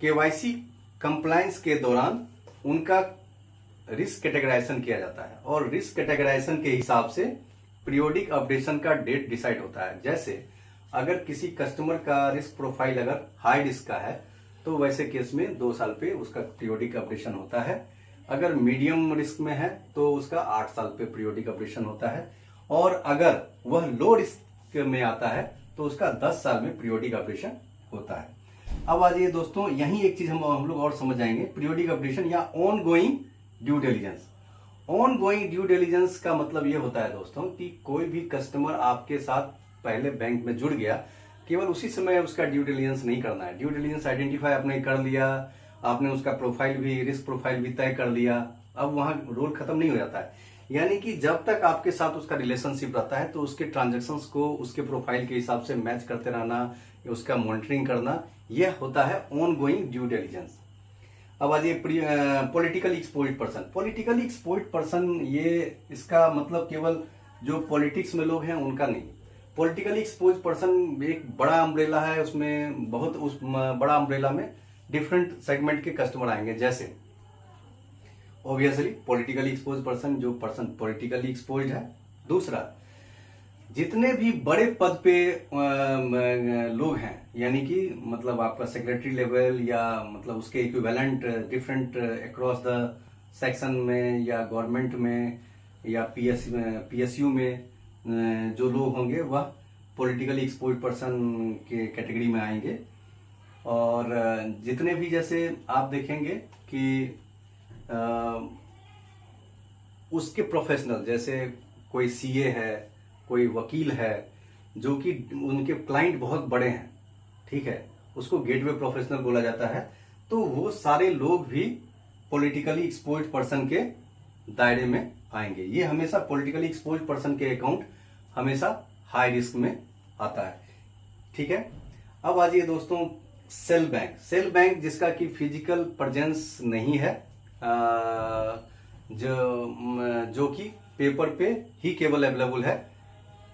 केवाईसी कंप्लायंस के दौरान उनका रिस्क कैटेगराइजेशन किया जाता है, और रिस्क कैटेगराइजेशन के हिसाब से पीरियोडिक अपडेशन का डेट डिसाइड होता है। जैसे अगर किसी कस्टमर का रिस्क प्रोफाइल अगर हाई रिस्क का है तो वैसे केस में 2 साल पे उसका पीरियोडिक अपडेशन होता है। अगर मीडियम रिस्क में है तो उसका 8 साल पे पीरियोडिक अपडेशन होता है, और अगर वह लो रिस्क में आता है तो उसका 10 साल में पीरियोडिक अपडेशन होता है। अब आ जाइए दोस्तों, यही एक चीज हम लोग और समझ जाएंगे, पीरियोडिक अपडेशन या on going due diligence. On going due diligence का मतलब ये होता है दोस्तों कि कोई भी कस्टमर आपके साथ पहले बैंक में जुड़ गया, केवल उसी समय उसका ड्यू डिलिजेंस नहीं करना है। ड्यू डिलिजेंस आइडेंटिफाई आपने कर लिया, आपने उसका प्रोफाइल भी, रिस्क प्रोफाइल भी तय कर लिया, अब वहां रोल खत्म नहीं हो जाता है। यानी कि जब तक आपके साथ उसका रिलेशनशिप रहता है तो उसके ट्रांजैक्शंस को उसके प्रोफाइल के हिसाब से मैच करते रहना, उसका मॉनिटरिंग करना, यह होता है ऑन गोइंग ड्यू डिलिजेंस। अब आ जाइए politically exposed person. Politically exposed person, ये इसका मतलब केवल जो पॉलिटिक्स में लोग हैं उनका नहीं। पॉलिटिकली एक्सपोज पर्सन एक बड़ा अम्ब्रेला है, उसमें बहुत उस बड़ा अम्ब्रेला में डिफरेंट सेगमेंट के कस्टमर आएंगे। जैसे ऑब्वियसली पॉलिटिकली एक्सपोज पर्सन, जो पर्सन पॉलिटिकली एक्सपोज है। दूसरा, जितने भी बड़े पद पे लोग हैं, यानी कि मतलब आपका सेक्रेटरी लेवल या मतलब उसके equivalent different across the section में या गवर्नमेंट में या PSU में जो लोग होंगे वह पॉलिटिकली एक्सपोज्ड पर्सन के कैटेगरी में आएंगे। और जितने भी, जैसे आप देखेंगे कि उसके प्रोफेशनल, जैसे कोई CA है, कोई वकील है, जो कि उनके क्लाइंट बहुत बड़े हैं, ठीक है, उसको गेटवे प्रोफेशनल बोला जाता है। तो वो सारे लोग भी पॉलिटिकली एक्सपोज्ड पर्सन के दायरे में आएंगे। ये हमेशा पॉलिटिकली एक्सपोज्ड पर्सन के अकाउंट हमेशा हाई रिस्क में आता है, ठीक है। अब आ जाइए दोस्तों सेल बैंक। सेल बैंक जिसका कि फिजिकल प्रेजेंस नहीं है, जो कि पेपर पे ही केवल अवेलेबल है,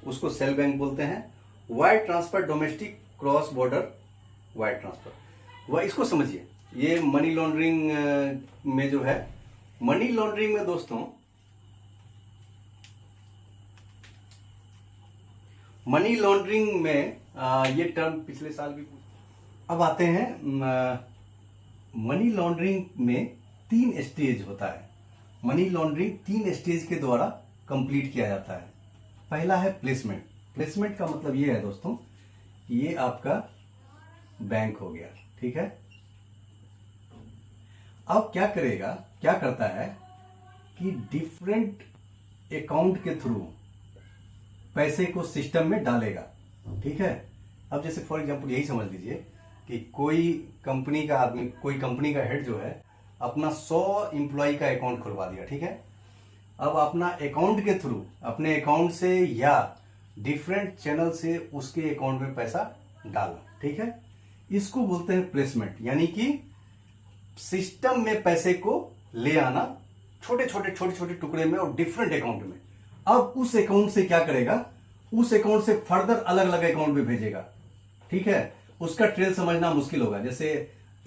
उसको सेल बैंक बोलते हैं। Wire transfer, domestic cross border wire transfer, वह इसको समझिए, ये मनी लॉन्ड्रिंग में जो है, मनी लॉन्ड्रिंग में दोस्तों, मनी लॉन्ड्रिंग में ये टर्म पिछले साल भी। अब आते हैं, मनी लॉन्ड्रिंग में 3 स्टेज होता है। मनी लॉन्ड्रिंग 3 स्टेज के द्वारा कंप्लीट किया जाता है। पहला है प्लेसमेंट। प्लेसमेंट का मतलब ये है दोस्तों, ये आपका बैंक हो गया, ठीक है। अब क्या करेगा, क्या करता है कि डिफरेंट अकाउंट के थ्रू पैसे को सिस्टम में डालेगा, ठीक है। अब जैसे फॉर एग्जांपल यही समझ लीजिए कि कोई कंपनी का आदमी, कोई कंपनी का हेड जो है अपना 100 एम्प्लॉय का अकाउंट खुलवा दिया, ठीक है। अब अपना अकाउंट के थ्रू, अपने अकाउंट से या डिफरेंट चैनल से उसके अकाउंट में पैसा डालना, ठीक है। इसको बोलते हैं प्लेसमेंट, यानी कि सिस्टम में पैसे को ले आना छोटे छोटे टुकड़े में और डिफरेंट अकाउंट में। अब उस अकाउंट से क्या करेगा, उस अकाउंट से फर्दर अलग अलग अकाउंट में भेजेगा, ठीक है। उसका ट्रेल समझना मुश्किल होगा, जैसे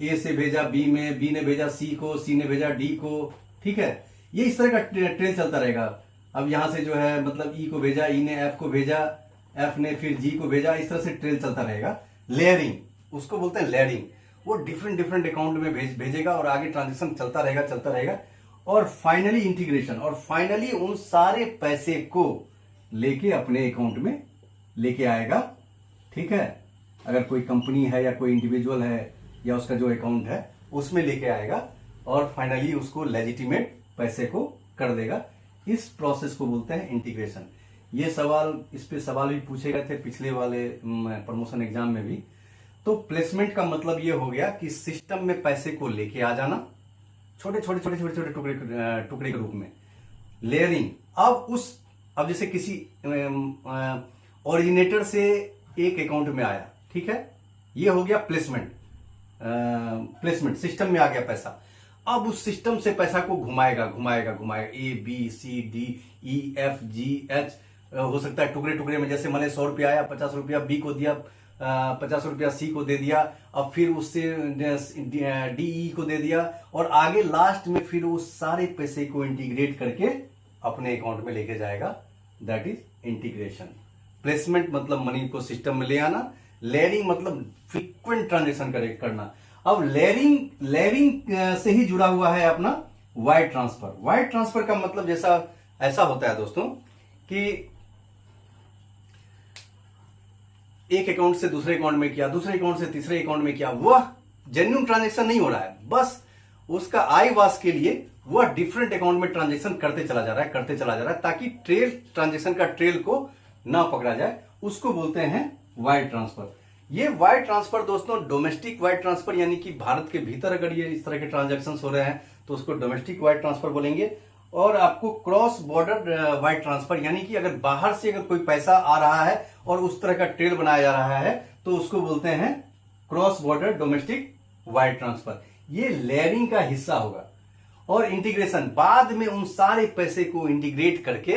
ए से भेजा बी में, बी ने भेजा सी को, सी ने भेजा डी को, ठीक है। ये इस तरह का ट्रेल चलता रहेगा। अब यहां से जो है मतलब ई को भेजा, ई ने एफ को भेजा, एफ ने फिर जी को भेजा, इस तरह से ट्रेल चलता रहेगा। लेयरिंग, उसको बोलते हैं लेयरिंग। वो डिफरेंट अकाउंट में भेजेगा और आगे ट्रांजेक्शन चलता रहेगा और फाइनली इंटीग्रेशन, और फाइनली उन सारे पैसे को लेके अपने अकाउंट में लेके आएगा, ठीक है। अगर कोई कंपनी है या कोई इंडिविजुअल है या उसका जो अकाउंट है उसमें लेके आएगा और फाइनली उसको लेजिटिमेट पैसे को कर देगा। इस प्रोसेस को बोलते हैं इंटीग्रेशन। ये सवाल, इस पे सवाल भी पूछे गए थे पिछले वाले प्रमोशन एग्जाम में भी। तो प्लेसमेंट का मतलब ये हो गया कि सिस्टम में पैसे को लेके आ जाना छोटे टुकड़े के रूप में। लेयरिंग, अब जैसे किसी ओरिजिनेटर से एक अकाउंट में आया, ठीक है, ये हो गया प्लेसमेंट। सिस्टम में आ गया पैसा। अब उस सिस्टम से पैसा को घुमाएगा A B C D E F G H, हो सकता है टुकड़े में, जैसे मैंने 100 रुपया आया, 50 रुपया बी को दिया, 50 रुपया सी को दे दिया, अब फिर उससे डी को दे दिया, और आगे लास्ट में फिर उस सारे पैसे को इंटीग्रेट करके अपने अकाउंट में लेके जाएगा। That is integration. प्लेसमेंट मतलब मनी को सिस्टम में ले आना। लेयरिंग मतलब फ्रीक्वेंट ट्रांजेक्शन करना। अब लेयरिंग से ही जुड़ा हुआ है अपना वायर ट्रांसफर। वायर ट्रांसफर का मतलब ऐसा होता है दोस्तों कि एक अकाउंट से दूसरे अकाउंट में किया, दूसरे अकाउंट से तीसरे अकाउंट में किया, वह जेन्युइन ट्रांजेक्शन नहीं हो रहा है, बस उसका आई वास के लिए वह डिफरेंट अकाउंट में ट्रांजेक्शन करते चला जा रहा है ताकि ट्रांजेक्शन का ट्रेल को ना पकड़ा जाए। उसको बोलते हैं वायर ट्रांसफर। ये वायर ट्रांसफर दोस्तों डोमेस्टिक वायर ट्रांसफर, यानी कि भारत के भीतर अगर ये इस तरह के ट्रांजेक्शन हो रहे हैं तो उसको डोमेस्टिक वायर ट्रांसफर बोलेंगे। और आपको क्रॉस बॉर्डर वायर ट्रांसफर, यानी कि अगर बाहर से अगर कोई पैसा आ रहा है और उस तरह का ट्रेल बनाया जा रहा है तो उसको बोलते हैं cross border domestic wire transfer. ये लेयरिंग का हिस्सा होगा। और इंटीग्रेशन, बाद में उन सारे पैसे को इंटीग्रेट करके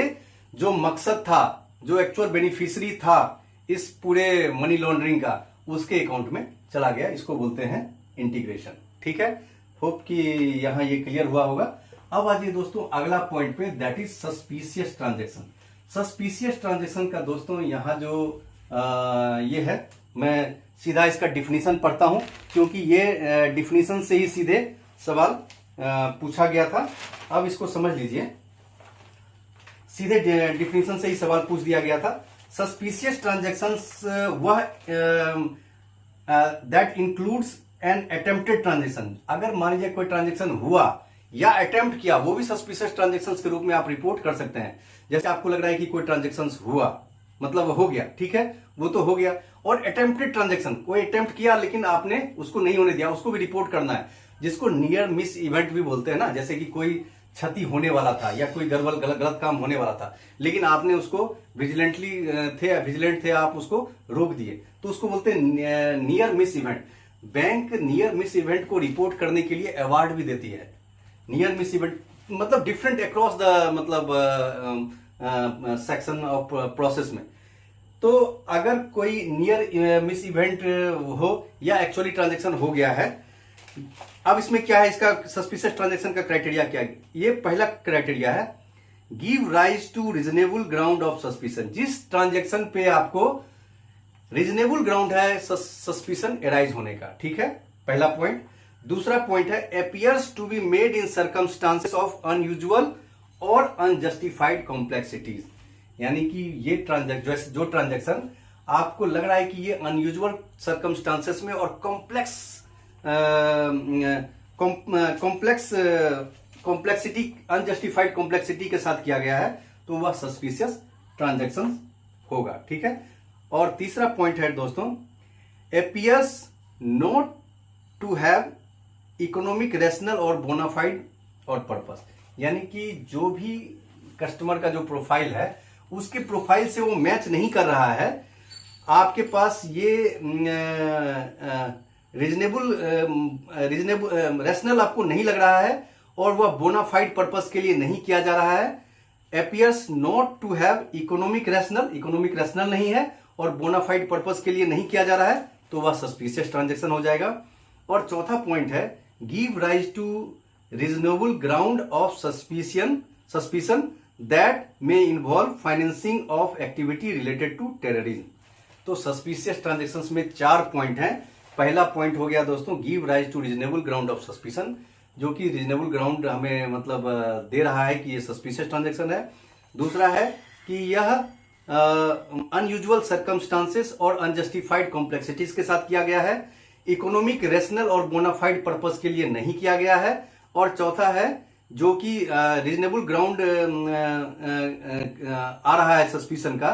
जो मकसद था, जो एक्चुअल बेनिफिशियरी था इस पूरे मनी लॉन्ड्रिंग का, उसके अकाउंट में चला गया। इसको बोलते हैं इंटीग्रेशन, ठीक है। होप कि यहां ये क्लियर हुआ होगा। अब आइए दोस्तों अगला पॉइंट पे, that is suspicious transaction. Suspicious transaction का दोस्तों यहां जो ये है, मैं सीधा इसका डिफिनीशन पढ़ता हूं क्योंकि ये डिफिनीशन से ही सीधे सवाल पूछा गया था। अब इसको समझ लीजिए, सीधे डिफिनीशन से ही सवाल पूछ दिया गया था। सस्पिशियस ट्रांजेक्शंस वह that includes an attempted transaction. अगर मान लीजिए कोई ट्रांजेक्शन हुआ या अटेम्प्ट किया, वो भी सस्पिशियस ट्रांजेक्शन के रूप में आप रिपोर्ट कर सकते हैं। जैसे आपको लग रहा है कि कोई ट्रांजेक्शन हुआ, मतलब हो गया, ठीक है, वो तो हो गया। और अटेम्प्टेड ट्रांजेक्शन, कोई अटेम्प्ट किया लेकिन आपने उसको नहीं होने दिया, उसको भी रिपोर्ट करना है, जिसको नियर मिस इवेंट भी बोलते हैं ना। जैसे कि कोई क्षति होने वाला था या कोई गलत काम होने वाला था, लेकिन आपने उसको विजिलेंट थे, आप उसको रोक दिए, तो उसको बोलते हैं near miss event. Bank near miss event को रिपोर्ट करने के लिए अवार्ड भी देती है। नियर मिस इवेंट मतलब डिफरेंट अक्रॉस द मतलब सेक्शन ऑफ प्रोसेस में। तो अगर कोई नियर मिस इवेंट हो या एक्चुअली ट्रांजेक्शन हो गया है, अब इसमें क्या है, इसका सस्पिशियस ट्रांजेक्शन का क्राइटेरिया क्या है? ये पहला क्राइटेरिया है, give rise to reasonable ground of suspicion. जिस ट्रांजेक्शन पे आपको रीजनेबल ग्राउंड है सस्पिशन एराइज होने का, ठीक है, पहला पॉइंट। दूसरा पॉइंट है, appears to be made in circumstances of unusual और अनजस्टिफाइड कॉम्प्लेक्सिटीज। यानी कि ये ट्रांजेक्शन आपको लग रहा है कि ये अनयूजुअल सर्कमस्टांसेस में और कॉम्प्लेक्सिटी, अनजस्टिफाइड कॉम्प्लेक्सिटी के साथ किया गया है, तो वह सस्पिशियस ट्रांजेक्शन होगा, ठीक है। और तीसरा पॉइंट है दोस्तों, appears not to have economic, rational और बोनाफाइड और पर्पस। यानी कि जो भी कस्टमर का जो प्रोफाइल है उसके प्रोफाइल से वो मैच नहीं कर रहा है, आपके पास ये रेशनल आपको नहीं लग रहा है और वह बोनाफाइड पर्पस के लिए नहीं किया जा रहा है, appears not to have economic rational नहीं है और बोनाफाइड पर्पस के लिए नहीं किया जा रहा है, तो वह सस्पिशियस ट्रांजैक्शन हो जाएगा। और चौथा पॉइंट है give rise to reasonable ground of suspicion that may involve financing of activity related to terrorism. तो सस्पिशियस ट्रांजैक्शंस में 4 पॉइंट हैं। पहला पॉइंट हो गया दोस्तों give rise to reasonable ground of suspicion, जो कि रीजनेबल ग्राउंड हमें मतलब दे रहा है कि ये सस्पिशियस ट्रांजैक्शन है। दूसरा है कि यह अनयूजुअल सर्कमस्टांसेस और अनजस्टिफाइड कॉम्प्लेक्सिटीज के साथ किया गया है, इकोनॉमिक रेशनल और बोनाफाइड पर्पस के लिए नहीं किया गया है। और चौथा है जो कि रीजनेबल ग्राउंड आ रहा है सस्पिशन का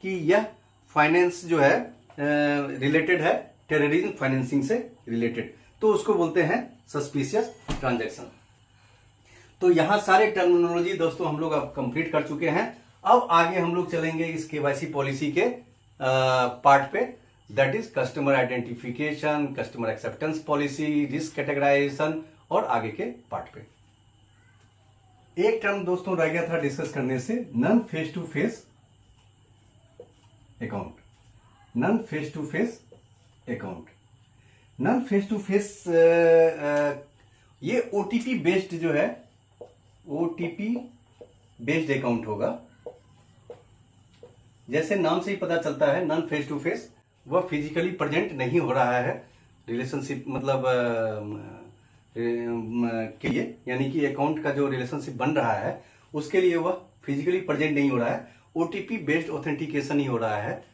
कि यह फाइनेंस जो है रिलेटेड है टेररिज्म फाइनेंसिंग से रिलेटेड, तो उसको बोलते हैं सस्पिशियस ट्रांजैक्शन। तो यहां सारे टर्मिनोलॉजी दोस्तों हम लोग अब कंप्लीट कर चुके हैं। अब आगे हम लोग चलेंगे इस केवाईसी पॉलिसी के पार्ट पे, that is customer identification, customer acceptance policy, risk categorisation और आगे के पार्ट पे। एक टर्म दोस्तों रह गया था डिस्कस करने से, non face to face account. Non face to face account, non face to face ये ओटीपी बेस्ड जो है, ओटीपी बेस्ड अकाउंट होगा। जैसे नाम से ही पता चलता है नॉन फेस टू फेस, वह फिजिकली प्रेजेंट नहीं हो रहा है रिलेशनशिप मतलब के लिए, यानी कि अकाउंट का जो रिलेशनशिप बन रहा है उसके लिए वह फिजिकली प्रेजेंट नहीं हो रहा है, ओटीपी बेस्ड ऑथेंटिकेशन ही हो रहा है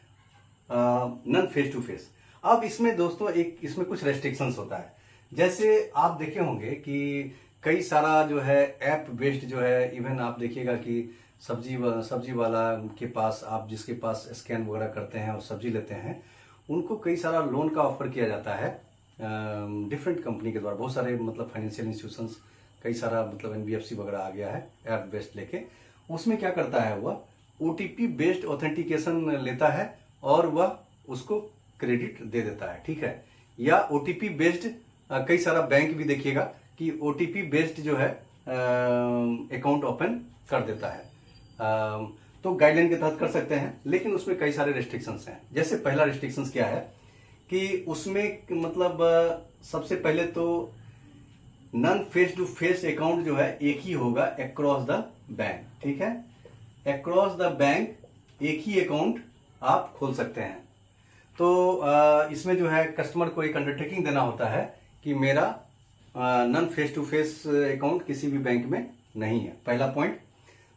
नॉन फेस टू फेस। अब इसमें दोस्तों इसमें कुछ रेस्ट्रिक्शंस होता है। जैसे आप देखे होंगे कि कई सारा जो है ऐप बेस्ड जो है, इवन आप देखिएगा कि सब्जी वाला के पास आप जिसके पास स्कैन वगैरह करते हैं और सब्जी लेते हैं, उनको कई सारा लोन का ऑफर किया जाता है डिफरेंट कंपनी के द्वारा। बहुत सारे मतलब फाइनेंशियल इंस्टीट्यूशंस, कई सारा मतलब एनबीएफसी वगैरह आ गया है ऐप बेस्ड लेके। उसमें क्या करता है वह ओटीपी बेस्ड ऑथेंटिकेशन लेता है और वह उसको क्रेडिट दे देता है, ठीक है। या ओटीपी बेस्ड कई सारा बैंक भी देखिएगा कि ओटीपी बेस्ड जो है अकाउंट ओपन कर देता है, तो गाइडलाइन के तहत कर सकते हैं, लेकिन उसमें कई सारे रेस्ट्रिक्शंस हैं। जैसे पहला रेस्ट्रिक्शंस क्या है कि उसमें मतलब सबसे पहले तो non face to face account जो है एक ही होगा अक्रॉस द बैंक, ठीक है। अक्रॉस द बैंक एक ही अकाउंट आप खोल सकते हैं। तो इसमें जो है कस्टमर को एक अंडरटेकिंग देना होता है कि मेरा non face to face account किसी भी बैंक में नहीं है, पहला पॉइंट।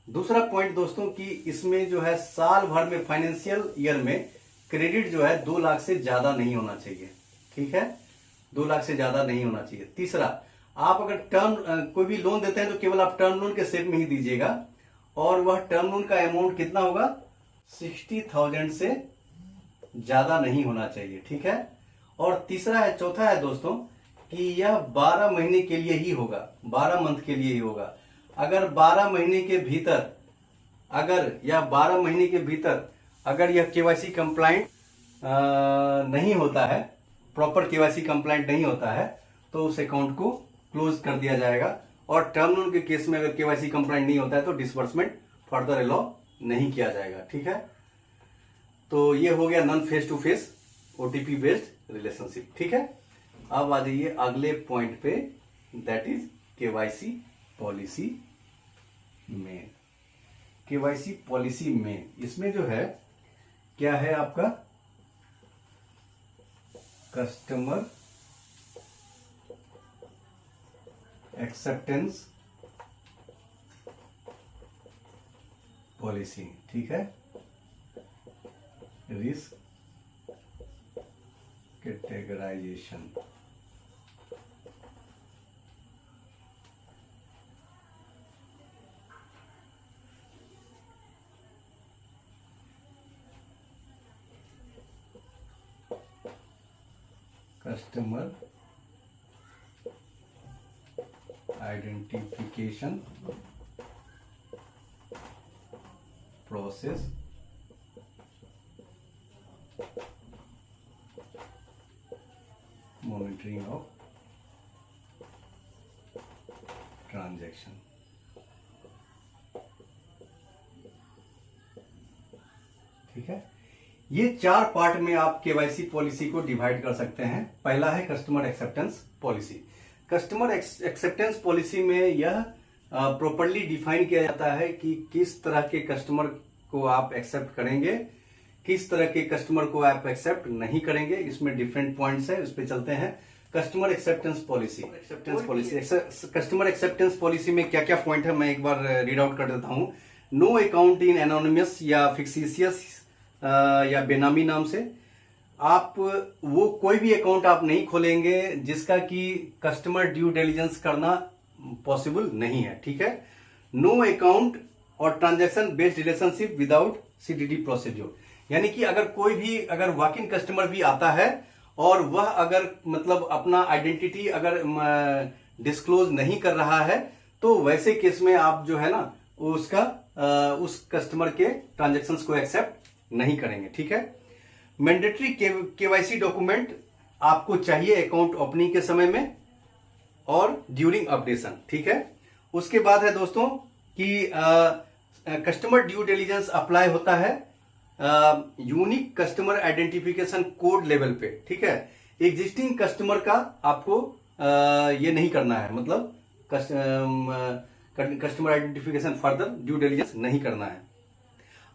दूसरा पॉइंट दोस्तों कि इसमें जो है साल भर में फाइनेंशियल ईयर में क्रेडिट जो है 2 लाख से ज्यादा नहीं होना चाहिए, ठीक है, 2 लाख से ज्यादा नहीं होना चाहिए। तीसरा, आप अगर टर्म कोई भी लोन देते हैं तो केवल आप टर्म लोन के शेप में ही दीजिएगा और वह टर्म लोन का अमाउंट कितना होगा, 60,000 से ज्यादा नहीं होना चाहिए, ठीक है। और चौथा है दोस्तों कि यह 12 महीने के लिए ही होगा, 12 मंथ के लिए ही होगा। अगर 12 महीने के भीतर अगर यह केवाईसी कंप्लाइंट नहीं होता है, प्रॉपर केवाईसी कंप्लाइंट नहीं होता है, तो उस अकाउंट को क्लोज कर दिया जाएगा। और टर्म लोन के केस में अगर केवाईसी कंप्लाइंट नहीं होता है तो डिसबर्समेंट फर्दर अलाउ नहीं किया जाएगा, ठीक है। तो ये हो गया non face to face OTP based relationship, ठीक है। अब आ जाइए अगले पॉइंट पे, that is KYC policy main. KYC policy main, इसमें जो है क्या है आपका कस्टमर एक्सेप्टेंस पॉलिसी, ठीक है, risk categorisation. Customer identification process monitoring of transaction. ठीक है, ये 4 पार्ट में आप केवाईसी पॉलिसी को डिवाइड कर सकते हैं। पहला है customer acceptance policy. Customer acceptance policy में यह प्रॉपर्ली डिफाइन किया जाता है कि किस तरह के कस्टमर को आप एक्सेप्ट करेंगे, किस तरह के कस्टमर को आप एक्सेप्ट नहीं करेंगे। इसमें डिफरेंट पॉइंट्स है, उस पर चलते हैं। Customer acceptance policy. Customer acceptance policy में क्या क्या पॉइंट है मैं एक बार रीड आउट कर देता हूं। नो अकाउंट इन एनोनिमस या फिक्सिशियस या बेनामी नाम से आप वो कोई भी अकाउंट आप नहीं खोलेंगे जिसका कि कस्टमर ड्यू डिलिजेंस करना पॉसिबल नहीं है। ठीक है, नो अकाउंट और transaction based relationship without CDD procedure, यानी कि अगर कोई भी अगर वॉक इन कस्टमर भी आता है और वह अगर मतलब अपना आइडेंटिटी अगर डिस्क्लोज नहीं कर रहा है तो वैसे केस में आप जो है ना उसका उस कस्टमर के ट्रांजैक्शंस को एक्सेप्ट नहीं करेंगे। ठीक है, मैंडेटरी केवाईसी डॉक्यूमेंट आपको चाहिए अकाउंट ओपनिंग के समय में और ड्यूरिंग अपडेशन। ठीक है, उसके बाद है दोस्तों कि कस्टमर ड्यू डिलिजेंस अप्लाई होता है unique customer identification code level पे। ठीक है, एग्जिस्टिंग कस्टमर का आपको ये नहीं करना है, मतलब customer identification further due diligence नहीं करना है।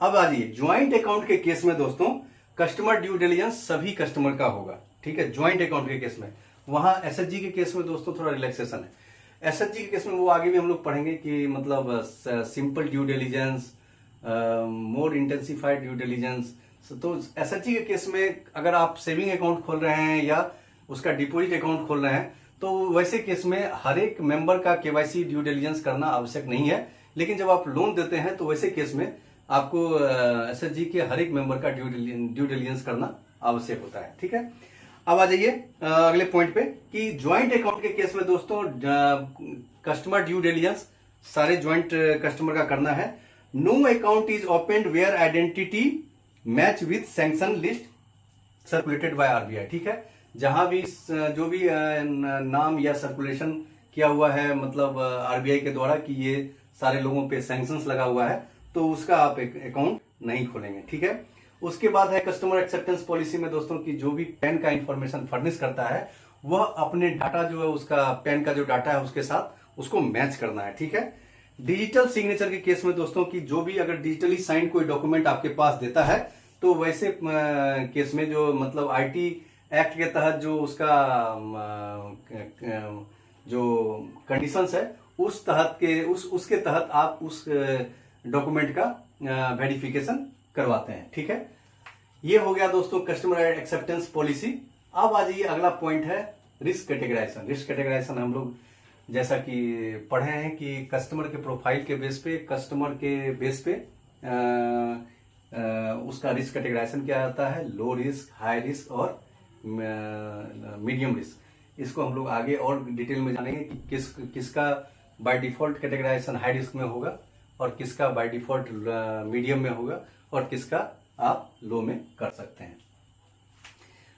अब आ जाइए ज्वाइंट अकाउंट के केस में दोस्तों कस्टमर ड्यू डिलिजेंस सभी कस्टमर का होगा। ठीक है, ज्वाइंट अकाउंट के केस में। वहां एसएचजी के केस में दोस्तों थोड़ा रिलैक्सेशन है। एसएचजी के केस में वो आगे भी हम लोग पढ़ेंगे कि मतलब सिंपल ड्यू डिलिजेंस, मोर इंटेंसिफाइड ड्यू डिलिजेंस। तो एसएचजी के केस में अगर आप सेविंग अकाउंट खोल रहे हैं या उसका डिपॉजिट अकाउंट खोल रहे हैं तो वैसे केस में हर एक मेंबर का केवाईसी ड्यू डिलिजेंस करना आवश्यक नहीं है। लेकिन जब आप लोन देते हैं तो वैसे केस में आपको एसएचजी के हर एक मेंबर का ड्यू डिलिजेंस करना आवश्यक होता है। ठीक है, अब आ जाइए अगले पॉइंट पे कि ज्वाइंट अकाउंट के केस में दोस्तों कस्टमर ड्यू डिलिजेंस सारे ज्वाइंट कस्टमर का करना है। No account is opened where identity match with sanction list circulated by RBI. ठीक है, जहां भी जो भी नाम या सर्कुलेशन किया हुआ है मतलब आरबीआई के द्वारा कि ये सारे लोगों पे सैंक्शंस लगा हुआ है तो उसका आप अकाउंट नहीं खोलेंगे। ठीक है, उसके बाद है कस्टमर एक्सेप्टेंस पॉलिसी में दोस्तों की जो भी पैन का इंफॉर्मेशन फर्निश करता है वह अपने डाटा जो है उसका पैन का जो डाटा है उसके साथ उसको मैच करना है। ठीक है, डिजिटल सिग्नेचर के केस में दोस्तों की जो भी अगर डिजिटली साइन कोई डॉक्यूमेंट आपके पास देता है तो वैसे केस में जो मतलब आईटी एक्ट के तहत जो उसका जो कंडीशंस है उस तहत के उसके तहत आप उस डॉक्यूमेंट का वेरिफिकेशन करवाते हैं। ठीक है, ये हो गया दोस्तों कस्टमर एक्सेप्टेंस पॉलिसी। अब आ जाइए अगला पॉइंट है रिस्क कैटेगराइजेशन। रिस्क कैटेगराइजेशन हम लोग जैसा कि पढ़े हैं कि कस्टमर के प्रोफाइल के बेस पे कस्टमर के बेस पे उसका रिस्क कैटेगराइजेशन किया जाता है। लो रिस्क, हाई रिस्क और मीडियम रिस्क। इसको हम लोग आगे और डिटेल में जानेंगे कि किसका by default categorisation high risk में होगा और किसका बाय डिफॉल्ट मीडियम में होगा और किसका आप लो में कर सकते हैं।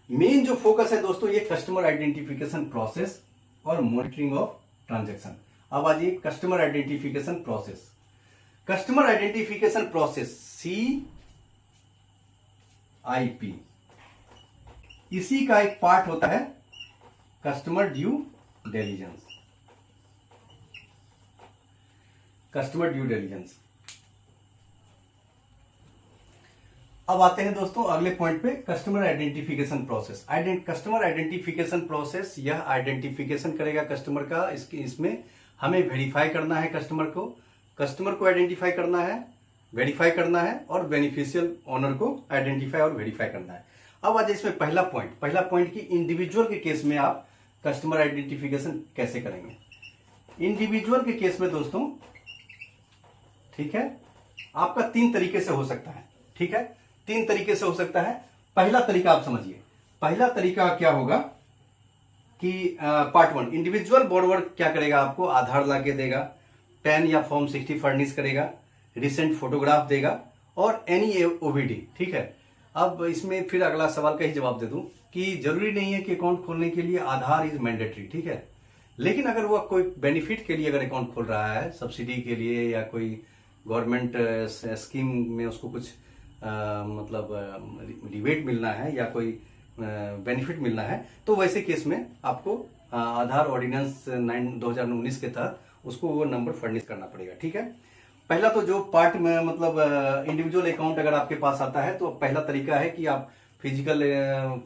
मेन जो फोकस है दोस्तों ये कस्टमर आइडेंटिफिकेशन प्रोसेस और मॉनिटरिंग ऑफ ट्रांजैक्शन। अब आ जाइए customer identification process. Customer identification process CIP, इसी का एक पार्ट होता है customer due diligence. Customer due diligence. अब आते हैं दोस्तों अगले पॉइंट पे customer identification process. Customer identification process यह आइडेंटिफिकेशन करेगा कस्टमर का। इसमें हमें वेरीफाई करना है कस्टमर को आइडेंटिफाई करना है, वेरीफाई करना है और बेनिफिशियल ओनर को आइडेंटिफाई और वेरीफाई करना है। अब आज इसमें पहला पॉइंट कि इंडिविजुअल के केस में आप कस्टमर आइडेंटिफिकेशन कैसे करेंगे। इंडिविजुअल के केस में दोस्तों ठीक है आपका 3 तरीके से हो सकता है। ठीक है, 3 तरीके से हो सकता है। पहला तरीका आप समझिए। पहला तरीका क्या होगा कि पार्ट 1 इंडिविजुअल बोरोवर क्या करेगा, आपको आधार ला के देगा, पैन या फॉर्म 60 फर्निश करेगा, रिसेंट फोटोग्राफ देगा और एनी ओवीडी। ठीक है, अब इसमें फिर अगला सवाल का ही जवाब दे दूं कि जरूरी नहीं है कि अकाउंट खोलने के लिए आधार इज मैंडेटरी। ठीक है, लेकिन अगर वह कोई बेनिफिट के लिए अगर अकाउंट खोल रहा है, सब्सिडी के लिए या कोई गवर्नमेंट स्कीम में उसको कुछ मतलब रिबेट मिलना है या कोई बेनिफिट मिलना है, तो वैसे केस में आपको आधार ऑर्डिनेंस 2019 के तहत उसको वो नंबर फर्निश करना पड़ेगा। ठीक है, पहला तो जो पार्ट में मतलब इंडिविजुअल अकाउंट अगर आपके पास आता है तो पहला तरीका है कि आप फिजिकल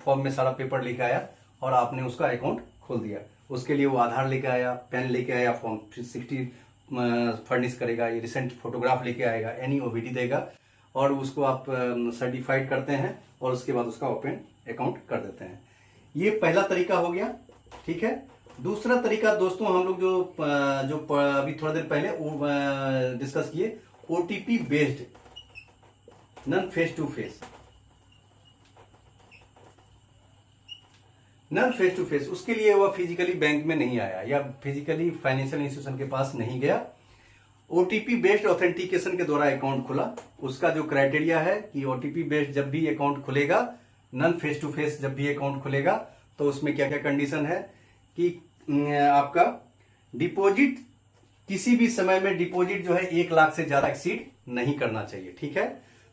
फॉर्म में सारा पेपर लेके आया और आपने उसका अकाउंट खोल दिया। उसके लिए वो आधार लेके आया, पेन लेके आया, फॉर्म 60 फर्निश करेगा, ये रिसेंट फोटोग्राफ लेके आएगा, एनी ओवीडी देगा और उसको आप सर्टिफाइड करते हैं और उसके बाद उसका ओपन अकाउंट कर देते हैं। ये पहला तरीका हो गया। ठीक है, दूसरा तरीका दोस्तों हम लोग जो अभी थोड़ा देर पहले डिस्कस किए, OTP based non face to face. Non face to face, उसके लिए वह फिजिकली बैंक में नहीं आया या फिजिकली फाइनेंशियल इंस्टीट्यूशन के पास नहीं गया, ओटीपी बेस्ड ऑथेंटिकेशन के द्वारा अकाउंट खुला। उसका जो क्राइटेरिया है कि ओटीपी बेस्ड जब भी अकाउंट खुलेगा, नॉन फेस टू फेस जब भी अकाउंट खुलेगा, तो उसमें क्या क्या कंडीशन है कि आपका डिपॉजिट किसी भी समय में डिपॉजिट जो है 1 लाख से ज्यादा एक्सीड नहीं करना चाहिए। ठीक है,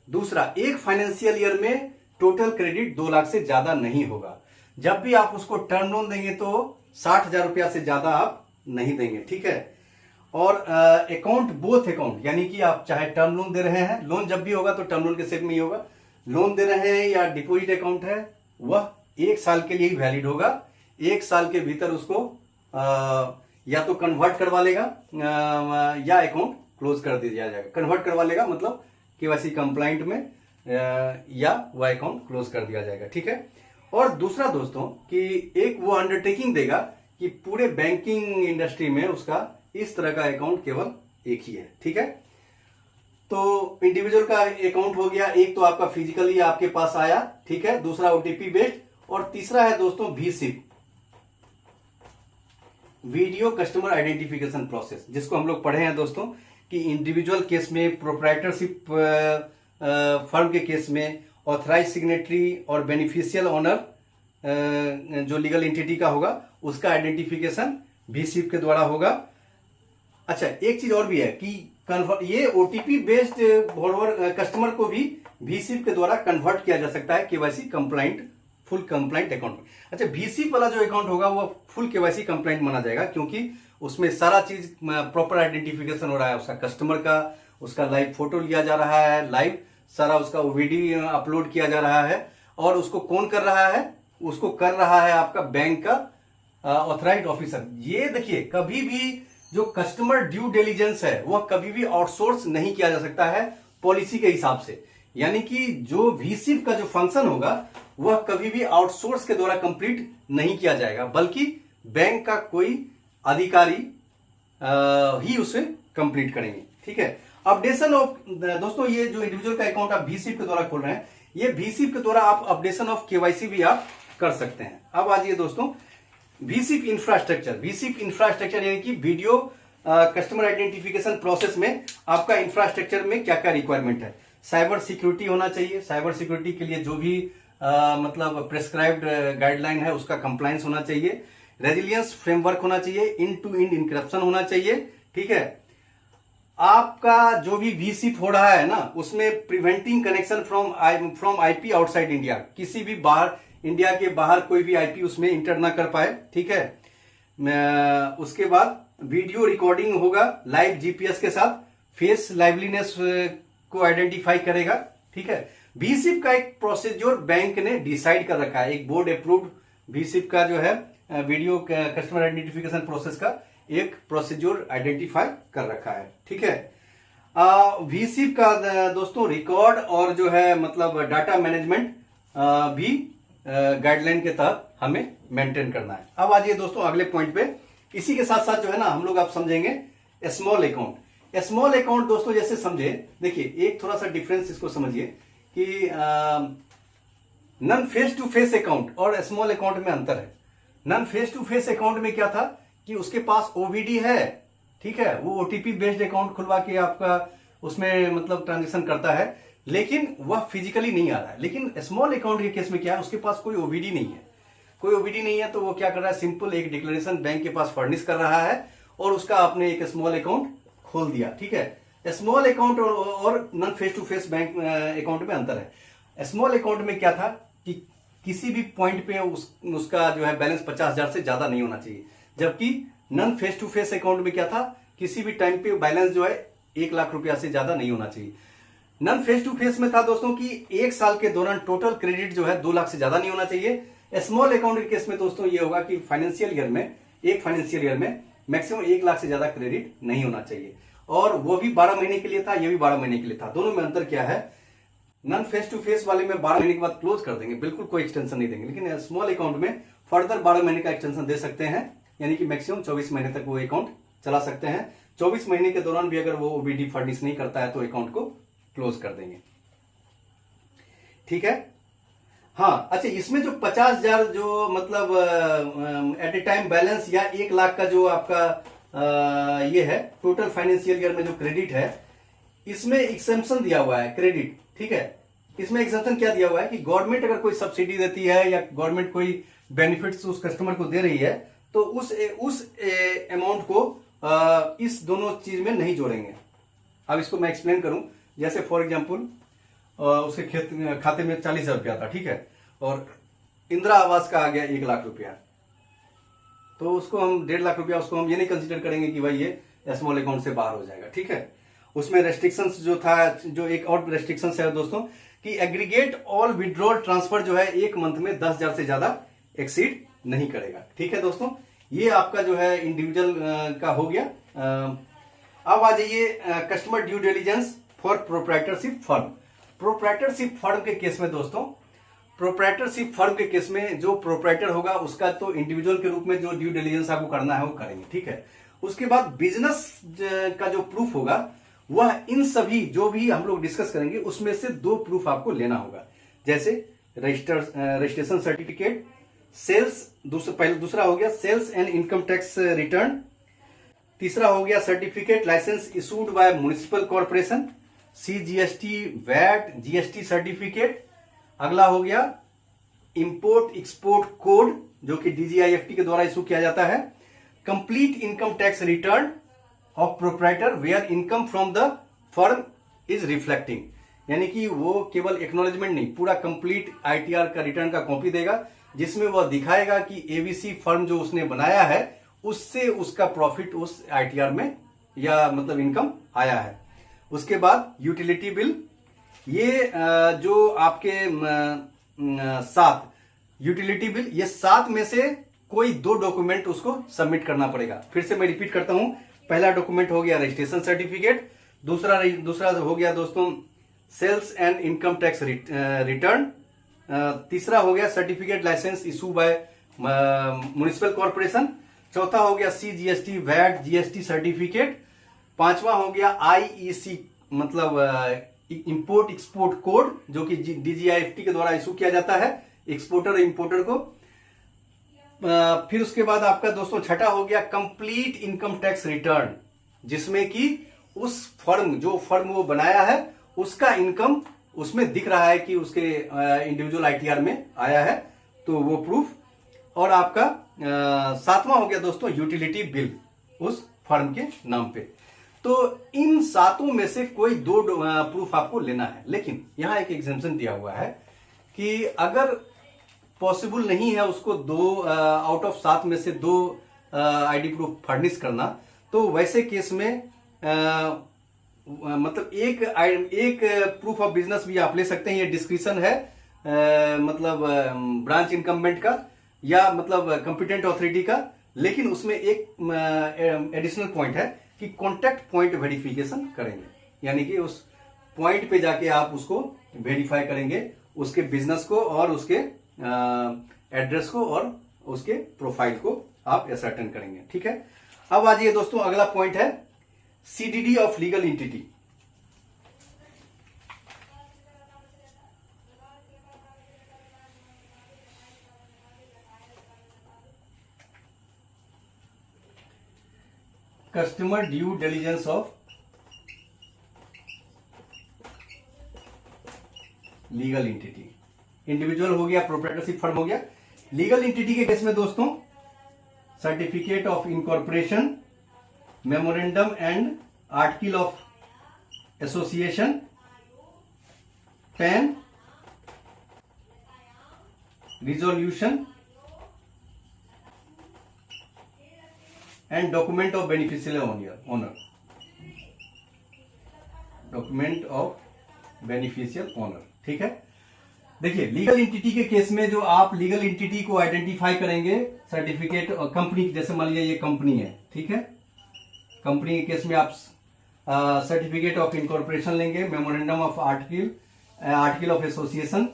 दूसरा, एक फाइनेंशियल ईयर में टोटल क्रेडिट 2 लाख से ज्यादा नहीं होगा। जब भी आप उसको टर्म लोन देंगे तो 60,000 रुपया से ज्यादा आप नहीं देंगे। ठीक है, और अकाउंट बोथ अकाउंट, यानी कि आप चाहे टर्म लोन दे रहे हैं, लोन जब भी होगा तो टर्म लोन के सेट में ही होगा, लोन दे रहे हैं या डिपॉजिट अकाउंट है, वह 1 साल के लिए ही वैलिड होगा। 1 साल के भीतर उसको या तो कन्वर्ट करवा लेगा या अकाउंट क्लोज कर दिया जाएगा। कन्वर्ट करवा लेगा मतलब केवाईसी कंप्लाइंट में या वह अकाउंट क्लोज कर दिया जाएगा। ठीक है, और दूसरा दोस्तों कि एक वो अंडरटेकिंग देगा कि पूरे बैंकिंग इंडस्ट्री में उसका इस तरह का अकाउंट केवल एक ही है। ठीक है, तो इंडिविजुअल का अकाउंट हो गया, एक तो आपका फिजिकली आपके पास आया। ठीक है, दूसरा ओटीपी बेस्ड, और तीसरा है दोस्तों VCIP, video customer identification process, जिसको हम लोग पढ़े हैं दोस्तों कि इंडिविजुअल केस में, प्रोप्राइटरशिप फर्म के केस में ऑथराइज सिग्नेटरी और बेनिफिशियल ओनर जो लीगल एंटिटी का होगा उसका आइडेंटिफिकेशन VCIP के द्वारा होगा। अच्छा, एक चीज और भी है कि ये ओटीपी बेस्ड बॉर्डर कस्टमर को भी VCIP के द्वारा कन्वर्ट किया जा सकता है KYC compliant, full compliant account. अच्छा, VCIP वाला जो अकाउंट होगा वो फुल केवाईसी कंप्लाइंट माना जाएगा क्योंकि उसमें सारा चीज प्रॉपर आइडेंटिफिकेशन हो रहा है, उसका कस्टमर का, उसका लाइव फोटो लिया जा रहा है, लाइव सारा उसका ओवीडी अपलोड किया जा रहा है, और उसको कौन कर रहा है, उसको कर रहा है आपका बैंक का ऑथराइज्ड ऑफिसर। ये देखिए, कभी भी जो कस्टमर ड्यू डिलीजेंस है वह कभी भी आउटसोर्स नहीं किया जा सकता है पॉलिसी के हिसाब से, यानी कि जो VCIP का जो फंक्शन होगा वह कभी भी आउटसोर्स के द्वारा कंप्लीट नहीं किया जाएगा, बल्कि बैंक का कोई अधिकारी ही उसे कंप्लीट करेंगे। ठीक है, अपडेशन ऑफ दोस्तों, ये जो इंडिविजुअल का अकाउंट आप VCIP के द्वारा खोल रहे हैं, ये VCIP के द्वारा आप अपडेशन ऑफ केवाईसी भी आप कर सकते हैं। अब आइए दोस्तों, VCIP इंफ्रास्ट्रक्चर यानी कि वीडियो कस्टमर आइडेंटिफिकेशन प्रोसेस में आपका इंफ्रास्ट्रक्चर में क्या क्या रिक्वायरमेंट है। साइबर सिक्योरिटी होना चाहिए, साइबर सिक्योरिटी के लिए जो भी मतलब प्रेस्क्राइब्ड गाइडलाइन है उसका कंप्लायंस होना चाहिए, रेजिलियंस फ्रेमवर्क होना चाहिए, इंड टू इंड इंक्रिप्शन होना चाहिए। ठीक है, आपका जो भी VCIP हो रहा है ना, उसमें preventing connection from IP outside India, किसी भी बाहर, इंडिया के बाहर कोई भी IP उसमें इंटर ना कर पाए। ठीक है, उसके बाद वीडियो रिकॉर्डिंग होगा लाइव GPS के साथ, फेस लाइवलीनेस को आइडेंटिफाई करेगा। ठीक है, VCIP का एक प्रोसीजर बैंक ने डिसाइड कर रखा है, एक बोर्ड अप्रूव्ड VCIP का जो है वीडियो कस्टमर आइडेंटिफिकेशन प्रोसेस का एक प्रोसीजर आइडेंटिफाई कर रखा है। ठीक है, VCIP का दोस्तों रिकॉर्ड और जो है मतलब डाटा मैनेजमेंट भी गाइडलाइन के तहत हमें मेंटेन करना है। अब आइए दोस्तों अगले पॉइंट पे, इसी के साथ साथ जो है ना हम लोग आप समझेंगे स्मॉल अकाउंट। स्मॉल अकाउंट दोस्तों जैसे समझे, देखिए एक थोड़ा सा डिफरेंस इसको समझिए कि non face to face account और स्मॉल अकाउंट में अंतर है। Non face to face account में क्या था कि उसके पास ओवीडी है, ठीक है, वो ओटीपी बेस्ड अकाउंट खुलवा के आपका उसमें मतलब ट्रांजेक्शन करता है, लेकिन वह फिजिकली नहीं आ रहा है। लेकिन स्मॉल अकाउंट के केस में क्या है, उसके पास कोई ओबीडी नहीं है, कोई ओबीडी नहीं है, तो वो क्या कर रहा है, सिंपल एक डिक्लेरेशन बैंक के पास फर्निश कर रहा है और उसका आपने एक स्मॉल अकाउंट खोल दिया। ठीक है, स्मॉल अकाउंट और non face to face bank account में अंतर है। स्मॉल अकाउंट में क्या था कि किसी भी पॉइंट पे उसका जो है बैलेंस 50,000 से ज्यादा नहीं होना चाहिए, जबकि non face to face account में क्या था, किसी भी टाइम पे बैलेंस जो है 1 लाख रुपया से ज्यादा नहीं होना चाहिए। नॉन फेस टू फेस में था दोस्तों कि 1 साल के दौरान टोटल क्रेडिट जो है 2 लाख से ज्यादा नहीं होना चाहिए। स्मॉल अकाउंट के केस में दोस्तों ये होगा कि फाइनेंशियल ईयर में, एक फाइनेंशियल ईयर में मैक्सिमम 1 लाख से ज्यादा क्रेडिट नहीं होना चाहिए, और वो भी 12 महीने के लिए था, ये भी 12 महीने के लिए था। दोनों में अंतर क्या है, नॉन फेस टू फेस वाले में 12 महीने के बाद क्लोज कर देंगे, बिल्कुल कोई एक्सटेंशन नहीं देंगे, लेकिन स्मॉल अकाउंट में फर्दर 12 महीने का एक्सटेंशन दे सकते हैं, यानी कि मैक्सिमम 24 महीने तक वो अकाउंट चला सकते हैं। 24 महीने के दौरान भी अगर वो ओबीडी फर्निश नहीं करता है तो अकाउंट को क्लोज कर देंगे। ठीक है, हाँ अच्छा, इसमें जो 50,000 जो मतलब एट ए टाइम बैलेंस या 1 लाख का जो आपका ये है टोटल फाइनेंशियल ईयर में जो क्रेडिट है, इसमें एक्सेम्पशन दिया हुआ है क्रेडिट। ठीक है, इसमें एक्सेम्पशन क्या दिया हुआ है कि गवर्नमेंट अगर कोई सब्सिडी देती है या गवर्नमेंट कोई बेनिफिट्स उस कस्टमर को दे रही है तो उस अमाउंट को इस दोनों चीज में नहीं जोड़ेंगे। अब इसको मैं एक्सप्लेन करूं, जैसे फॉर एग्जांपल उसके खाते में 40,000 रुपया था, ठीक है, और इंदिरा आवास का आ गया 1 लाख रुपया, तो उसको हम 1.5 लाख रुपया उसको हम ये नहीं कंसीडर करेंगे कि भाई ये स्मॉल अकाउंट से बाहर हो जाएगा। ठीक है, उसमें रेस्ट्रिक्शंस जो था, जो एक और रेस्ट्रिक्शंस है दोस्तों कि एग्रीगेट ऑल विड्रॉल ट्रांसफर जो है 1 मंथ में 10,000 से ज्यादा एक्सीड नहीं करेगा। ठीक है दोस्तों, ये आपका जो है इंडिविजुअल का हो गया। अब आ जाइए customer due diligence for proprietorship firm. Proprietorship firm के केस में दोस्तों, प्रोप्राइटरशिप फर्म के केस में जो प्रोप्राइटर होगा उसका तो इंडिविजुअल के रूप में जो ड्यू डिलिजेंस आपको करना है वो करेंगे। ठीक है, उसके बाद बिजनेस का जो प्रूफ होगा वह इन सभी जो भी हम लोग डिस्कस करेंगे उसमें से 2 प्रूफ आपको लेना होगा, जैसे रजिस्ट्रेशन सर्टिफिकेट, सेल्स, दूसरा हो गया sales and income tax return, तीसरा हो गया certificate license issued by municipal corporation, CGST VAT GST certificate, अगला हो गया इंपोर्ट एक्सपोर्ट कोड जो कि DGIFT के द्वारा इशू किया जाता है, complete income tax return of proprietor where income from the firm is reflecting, यानी कि वो केवल एक्नॉलेजमेंट नहीं, पूरा कंप्लीट ITR का रिटर्न का कॉपी देगा जिसमें वह दिखाएगा कि ABC फर्म जो उसने बनाया है उससे उसका प्रॉफिट उस ITR में या मतलब इनकम आया है। उसके बाद यूटिलिटी बिल, ये जो आपके 7 यूटिलिटी बिल, ये 7 में से कोई 2 डॉक्यूमेंट उसको सबमिट करना पड़ेगा। फिर से मैं रिपीट करता हूं, पहला डॉक्यूमेंट हो गया रजिस्ट्रेशन सर्टिफिकेट, दूसरा हो गया दोस्तों sales and income tax return, तीसरा हो गया certificate license issue by municipal corporation, चौथा हो गया CGST वैट GST सर्टिफिकेट, पांचवा हो गया IEC मतलब इंपोर्ट एक्सपोर्ट कोड जो कि DGIFT के द्वारा इशू किया जाता है एक्सपोर्टर और इंपोर्टर को। फिर उसके बाद आपका दोस्तों छठा हो गया कंप्लीट इनकम टैक्स रिटर्न, जिसमें कि उस फर्म जो फर्म वो बनाया है उसका इनकम उसमें दिख रहा है कि उसके इंडिविजुअल ITR में आया है, तो वो प्रूफ। और आपका 7वां हो गया दोस्तों यूटिलिटी बिल उस फर्म के नाम पे। तो इन 7 में से कोई 2 प्रूफ आपको लेना है, लेकिन यहां एक एग्जेम्पशन दिया हुआ है कि अगर पॉसिबल नहीं है उसको 2 आउट ऑफ 7 में से 2 ID प्रूफ फर्निश करना, तो वैसे केस में मतलब एक प्रूफ ऑफ बिजनेस भी आप ले सकते हैं। ये डिस्क्रिप्शन है मतलब ब्रांच इनकम्बेंट का या मतलब कंपिटेंट अथॉरिटी का, लेकिन उसमें एक एडिशनल पॉइंट है कि कॉन्टैक्ट पॉइंट वेरिफिकेशन करेंगे, यानी कि उस पॉइंट पे जाके आप उसको वेरीफाई करेंगे, उसके बिजनेस को और उसके एड्रेस को और उसके प्रोफाइल को आप असर्टेन करेंगे। ठीक है, अब आ जाइए दोस्तों, अगला पॉइंट है CDD of legal entity. Customer due diligence of legal entity, individual हो गया, प्रोप्राइटरशिप फर्म हो गया। लीगल एंटिटी के केस में दोस्तों certificate of incorporation, memorandum and article of association, pan, resolution and document of beneficial owner, document of beneficial owner. ठीक है, देखिए लीगल एंटिटी के केस में जो आप लीगल एंटिटी को आइडेंटिफाई करेंगे, सर्टिफिकेट कंपनी, जैसे मान लीजिए ये कंपनी है, ठीक है, कंपनी के केस में आप सर्टिफिकेट ऑफ इनकॉर्पोरेशन लेंगे, memorandum of article of association,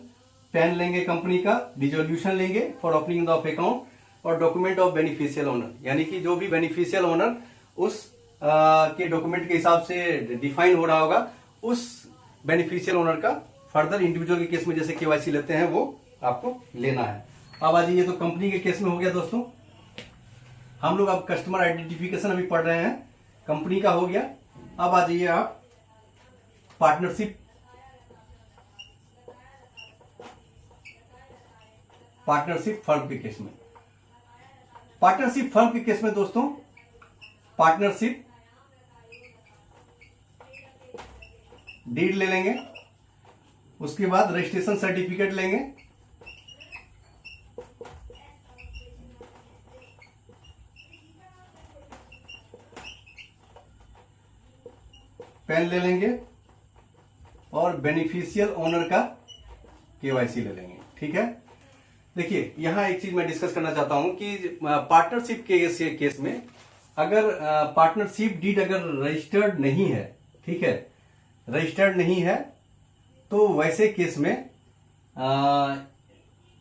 pan लेंगे कंपनी का, रिजोल्यूशन लेंगे फॉर ओपनिंग ऑफ अकाउंट, और डॉक्यूमेंट ऑफ बेनिफिशियल ओनर, यानी कि जो भी बेनिफिशियल ओनर उस के डॉक्यूमेंट के हिसाब से डिफाइन हो रहा होगा, उस बेनिफिशियल ओनर का फर्दर इंडिविजुअल के केस में जैसे केवाईसी लेते हैं वो आपको लेना है। अब आज ये तो कंपनी के केस में हो गया दोस्तों। हम लोग अब कस्टमर आइडेंटिफिकेशन अभी पढ़ रहे हैं, कंपनी का हो गया। अब आ जाइए आप पार्टनरशिप, पार्टनरशिप फर्म के केस में। पार्टनरशिप फर्म के केस में दोस्तों पार्टनरशिप डीड ले लेंगे, उसके बाद रजिस्ट्रेशन सर्टिफिकेट लेंगे, पेन ले लेंगे और बेनिफिशियल ओनर का केवाईसी ले लेंगे। ठीक है, देखिए यहां एक चीज मैं डिस्कस करना चाहता हूं कि पार्टनरशिप के केस में अगर पार्टनरशिप डीड अगर रजिस्टर्ड नहीं है, ठीक है, रजिस्टर्ड नहीं है, तो वैसे केस में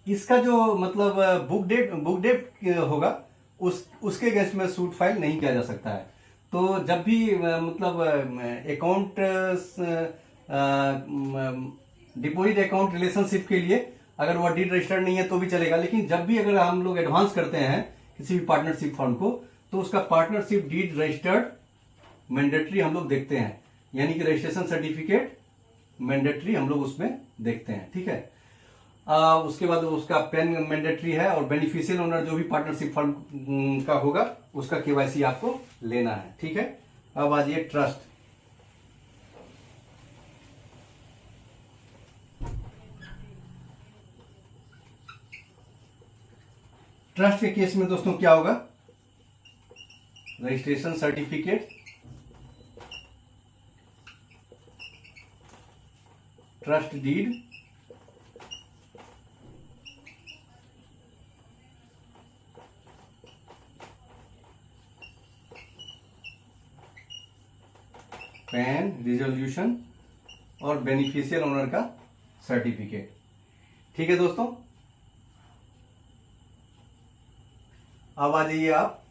इसका जो मतलब बुक डेट होगा उसके अगेंस्ट में सूट फाइल नहीं किया जा सकता है। तो जब भी मतलब अकाउंट डिपॉजिट अकाउंट रिलेशनशिप के लिए अगर वो डीड रजिस्टर्ड नहीं है तो भी चलेगा, लेकिन जब भी अगर हम लोग एडवांस करते हैं किसी भी पार्टनरशिप फर्म को तो उसका पार्टनरशिप डीड रजिस्टर्ड मैंडेटरी हम लोग देखते हैं, यानी कि रजिस्ट्रेशन सर्टिफिकेट मैंडेटरी हम लोग उसमें देखते हैं। ठीक है, उसके बाद उसका पेन मैंडेटरी है, और बेनिफिशियल ओनर जो भी पार्टनरशिप फर्म का होगा उसका केवाईसी आपको लेना है। ठीक है, अब आ जाइए ट्रस्ट। ट्रस्ट के केस में दोस्तों क्या होगा, registration certificate, trust deed, PAN, resolution और बेनिफिशियल ओनर का सर्टिफिकेट। ठीक है दोस्तों, अब आ जाइए आप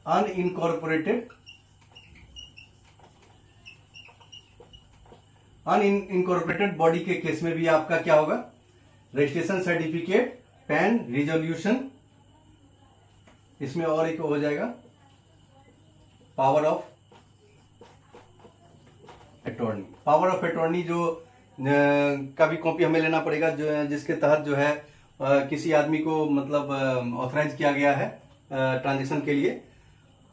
अनइनकॉर्पोरेटेड बॉडी के केस में भी आपका क्या होगा, रजिस्ट्रेशन सर्टिफिकेट, पैन, रिजोल्यूशन, इसमें और एक हो जाएगा power of attorney. Power of attorney जो का भी कॉपी हमें लेना पड़ेगा, जो जिसके तहत जो है किसी आदमी को मतलब ऑथराइज किया गया है ट्रांजैक्शन के लिए।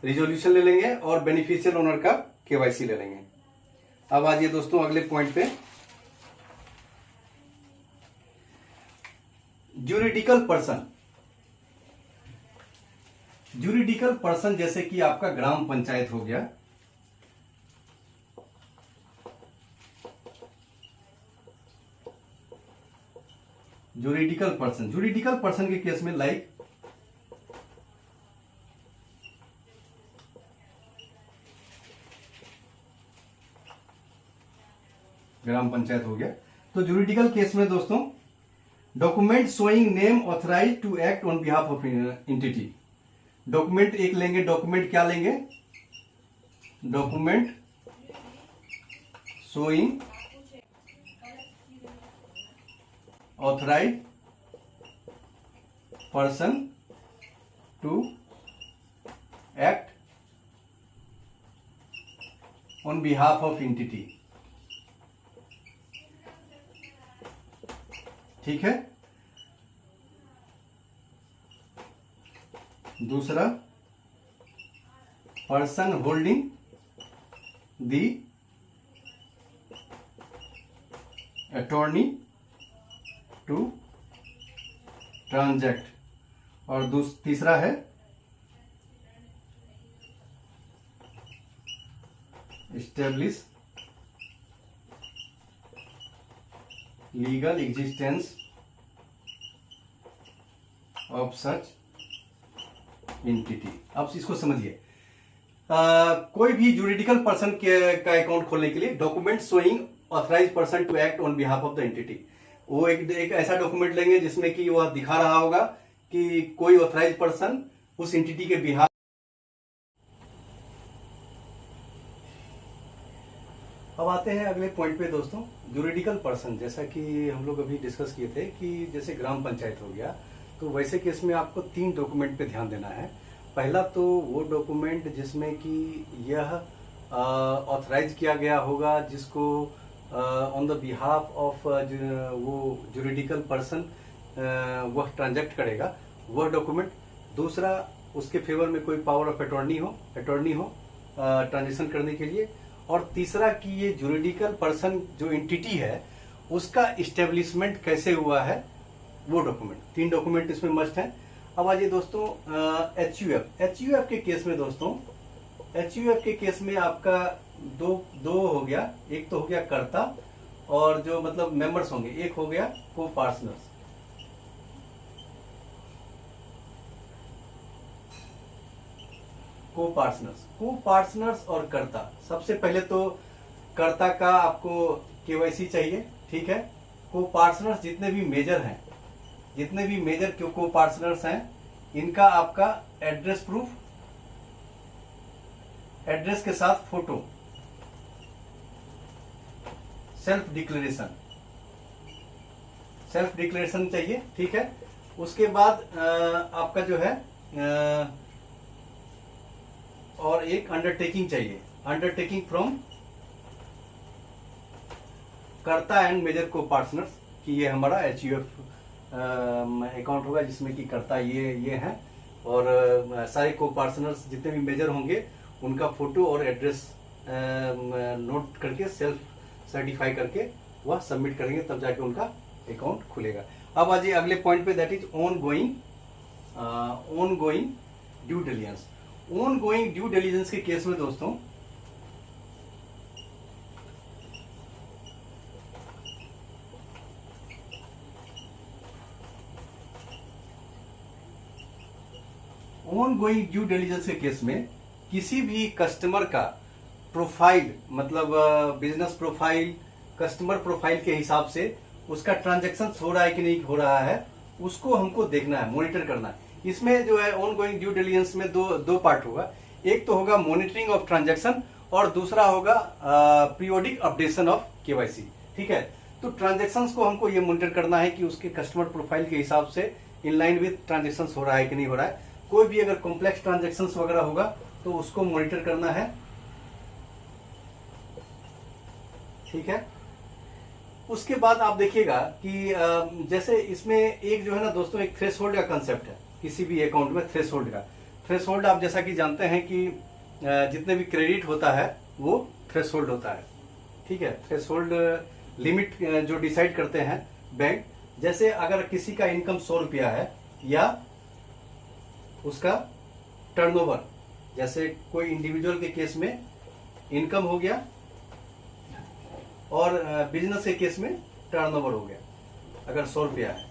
रिजोल्यूशन ले लेंगे और बेनिफिशियल ओनर का केवाईसी ले लेंगे। अब आ जाइए दोस्तों अगले पॉइंट पे, ज्यूरिडिकल पर्सन। ज्यूरिडिकल पर्सन जैसे कि आपका ग्राम पंचायत हो गया, ज्यूरिडिकल पर्सन के केस में लाइक ग्राम पंचायत हो गया। तो ज्यूरिडिकल केस में दोस्तों document showing name authorise to act on behalf of entity. Document एक लेंगे, डॉक्यूमेंट क्या लेंगे, document showing authorise person to act on behalf of entity. ठीक है। दूसरा, person holding the attorney to transact. और तीसरा है establish legal existence of such entity. अब इसको समझिए। कोई भी जुरिडिकल पर्सन का अकाउंट खोलने के लिए document showing authorise person to act on behalf of the entity, वो एक ऐसा डॉक्यूमेंट लेंगे जिसमें कि वह दिखा रहा होगा कि कोई ऑथराइज पर्सन उस एंटिटी के बिहाफ। अब आते हैं अगले पॉइंट पे दोस्तों, जुरिडिकल पर्सन। जैसा कि हम लोग अभी डिस्कस किए थे कि जैसे ग्राम पंचायत हो गया, तो वैसे केस में आपको 3 डॉक्यूमेंट पे ध्यान देना है। पहला तो वो डॉक्यूमेंट जिसमें कि यह ऑथराइज किया गया होगा, जिसको ऑन द बिहाफ ऑफ वो जुरिडिकल पर्सन वह ट्रांजैक्ट करेगा, वह डॉक्यूमेंट। दूसरा, उसके फेवर में कोई पावर ऑफ अटॉर्नी हो ट्रांजेक्शन करने के लिए। और तीसरा कि ये जुरिडिकल पर्सन जो एंटिटी है उसका इस्टेब्लिशमेंट कैसे हुआ है, वो डॉक्यूमेंट। 3 डॉक्यूमेंट इसमें मस्ट है। अब आइए दोस्तों, एचयूएफ के केस में दोस्तों, एचयूएफ के केस में आपका दो हो गया। एक तो हो गया कर्ता, और जो मतलब मेंबर्स होंगे, एक हो गया को पार्टनर्स। को पार्टनर्स और कर्ता। सबसे पहले तो कर्ता का आपको केवाईसी चाहिए। ठीक है। को पार्टनर्स जितने भी मेजर को पार्टनर्स हैं, इनका आपका एड्रेस प्रूफ, एड्रेस के साथ फोटो, सेल्फ डिक्लेरेशन चाहिए। ठीक है। उसके बाद आपका जो है और एक अंडरटेकिंग चाहिए, अंडरटेकिंग फ्रॉम कर्ता एंड मेजर को पार्टनर्स, कि ये हमारा एचयूएफ अकाउंट होगा जिसमें कि कर्ता ये हैं, और सारे को पार्टनर्स जितने भी मेजर होंगे उनका फोटो और एड्रेस नोट करके सेल्फ सर्टिफाई करके वह सबमिट करेंगे, तब जाके उनका अकाउंट खुलेगा। अब आइए अगले पॉइंट पे, that is on going due diligence. On going due diligence के केस में दोस्तों, ऑन गोइंग ड्यू डिलिजेंस के केस में किसी भी कस्टमर का प्रोफाइल, मतलब बिजनेस प्रोफाइल, कस्टमर प्रोफाइल के हिसाब से उसका ट्रांजैक्शन हो रहा है कि नहीं हो रहा है, उसको हमको देखना है, मॉनिटर करना है। इसमें जो है ऑन गोइंग ड्यू डिलिजेंस में दो पार्ट होगा। एक तो होगा मॉनिटरिंग ऑफ ट्रांजैक्शन, और दूसरा होगा पीरियोडिक अपडेशन ऑफ केवाईसी। ठीक है। तो ट्रांजैक्शंस को हमको ये मॉनिटर करना है कि उसके कस्टमर प्रोफाइल के हिसाब से इन लाइन विथ ट्रांजैक्शंस हो रहा है कि नहीं हो रहा है। कोई भी अगर कॉम्प्लेक्स ट्रांजैक्शंस वगैरह होगा तो उसको मॉनिटर करना है। ठीक है। उसके बाद आप देखिएगा कि जैसे इसमें एक जो है ना दोस्तों, एक थ्रेशहोल्ड का कंसेप्ट है किसी भी अकाउंट में। थ्रेशहोल्ड आप जैसा कि जानते हैं कि जितने भी क्रेडिट होता है वो थ्रेशहोल्ड होता है। ठीक है। थ्रेशहोल्ड लिमिट जो डिसाइड करते हैं बैंक। जैसे अगर किसी का इनकम 100 रुपया है, या उसका टर्नओवर, जैसे कोई इंडिविजुअल के केस में इनकम हो गया और बिजनेस के केस में टर्नओवर हो गया, अगर 100 रुपया है।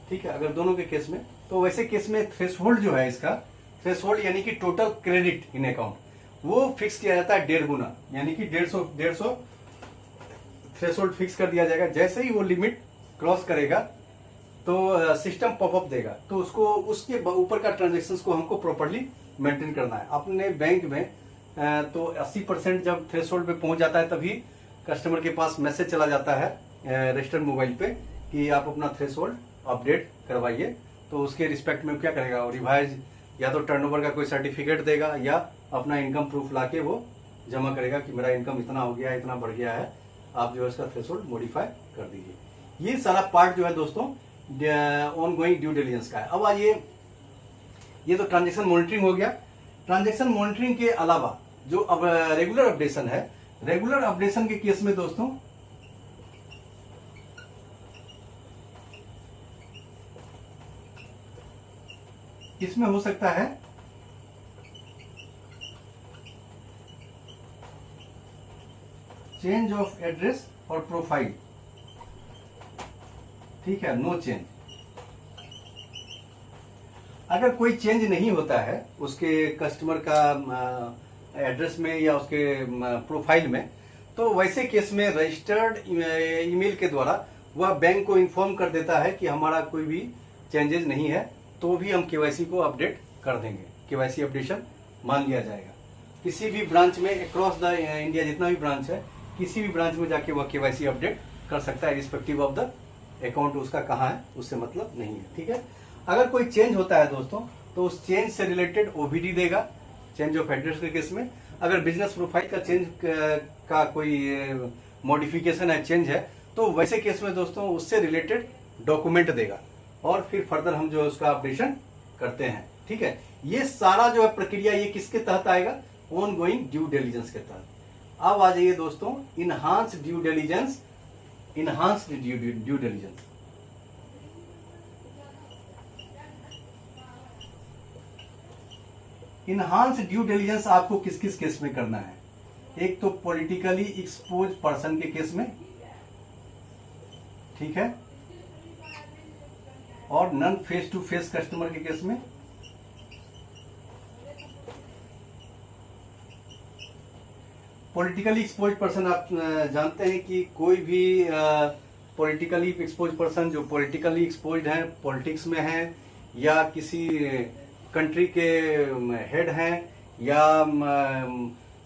ठीक है। अगर दोनों के केस में, तो वैसे केस में थ्रेशहोल्ड जो है, इसका थ्रेशहोल्ड यानी कि टोटल क्रेडिट इन अकाउंट, वो फिक्स किया जाता है 1.5 गुना, यानी कि 150 थ्रेशहोल्ड फिक्स कर दिया जाएगा। जैसे ही वो लिमिट क्रॉस करेगा तो सिस्टम पॉपअप देगा, तो उसको उसके ऊपर का ट्रांजेक्शन्स को हमको प्रॉपर्ली मेंटेन करना है अपने बैंक में। तो 80% जब थ्रेशहोल्ड पे पहुंच जाता है, तभी कस्टमर के पास मैसेज चला जाता है रजिस्टर्ड मोबाइल पे कि आप अपना थ्रेशहोल्ड अपडेट करवाइए। तो उसके रिस्पेक्ट में क्या करेगा, रिवाइज या तो टर्नओवर का कोई सर्टिफिकेट देगा, या अपना इनकम प्रूफ लाके वो जमा करेगा कि मेरा इनकम इतना हो गया है, इतना बढ़ गया है, आप जो है उसका थ्रेशोल्ड मॉडिफाई कर दीजिए। ये सारा पार्ट जो है दोस्तों ऑन गोइंग ड्यू डिलिजेंस का है। अब आइए, ये तो ट्रांजेक्शन मॉनिटरिंग हो गया। ट्रांजेक्शन मॉनिटरिंग के अलावा जो अब रेगुलर अपडेशन है, रेगुलर अपडेशन के केस में दोस्तों इसमें हो सकता है चेंज ऑफ एड्रेस और प्रोफाइल, ठीक है, नो चेंज। अगर कोई चेंज नहीं होता है उसके कस्टमर का एड्रेस में या उसके प्रोफाइल में, तो वैसे केस में रजिस्टर्ड ईमेल के द्वारा वह बैंक को इन्फॉर्म कर देता है कि हमारा कोई भी चेंजेस नहीं है, तो भी हम केवाईसी को अपडेट कर देंगे, केवाईसी अपडेशन मान लिया जाएगा। किसी भी ब्रांच में अक्रॉस द इंडिया जितना भी ब्रांच है, किसी भी ब्रांच में जाके वह केवाईसी अपडेट कर सकता है, रिस्पेक्टिव ऑफ द अकाउंट उसका कहाँ है उससे मतलब नहीं है, ठीक है। अगर कोई चेंज होता है दोस्तों तो उस चेंज से रिलेटेड ओबीडी देगा, चेंज ऑफ एड्रेस के केस में। अगर बिजनेस प्रोफाइल का चेंज का कोई मॉडिफिकेशन है, चेंज है, तो वैसे केस में दोस्तों उससे रिलेटेड डॉक्यूमेंट देगा और फिर फर्दर हम जो है उसका अपडेशन करते हैं, ठीक है। ये सारा जो है प्रक्रिया ये किसके तहत आएगा, ऑन गोइंग ड्यू डिलिजेंस के तहत। अब आ जाइए दोस्तों enhanced due diligence. Enhanced due diligence enhance due diligence आपको किस किस केस में करना है। एक तो पॉलिटिकली एक्सपोज पर्सन के केस में, ठीक है, और non face to face customer के केस में, पॉलिटिकली एक्सपोज पर्सन आप जानते हैं कि कोई भी पॉलिटिकली एक्सपोज पर्सन जो पॉलिटिकली एक्सपोज है, पॉलिटिक्स में है या किसी कंट्री के हेड हैं या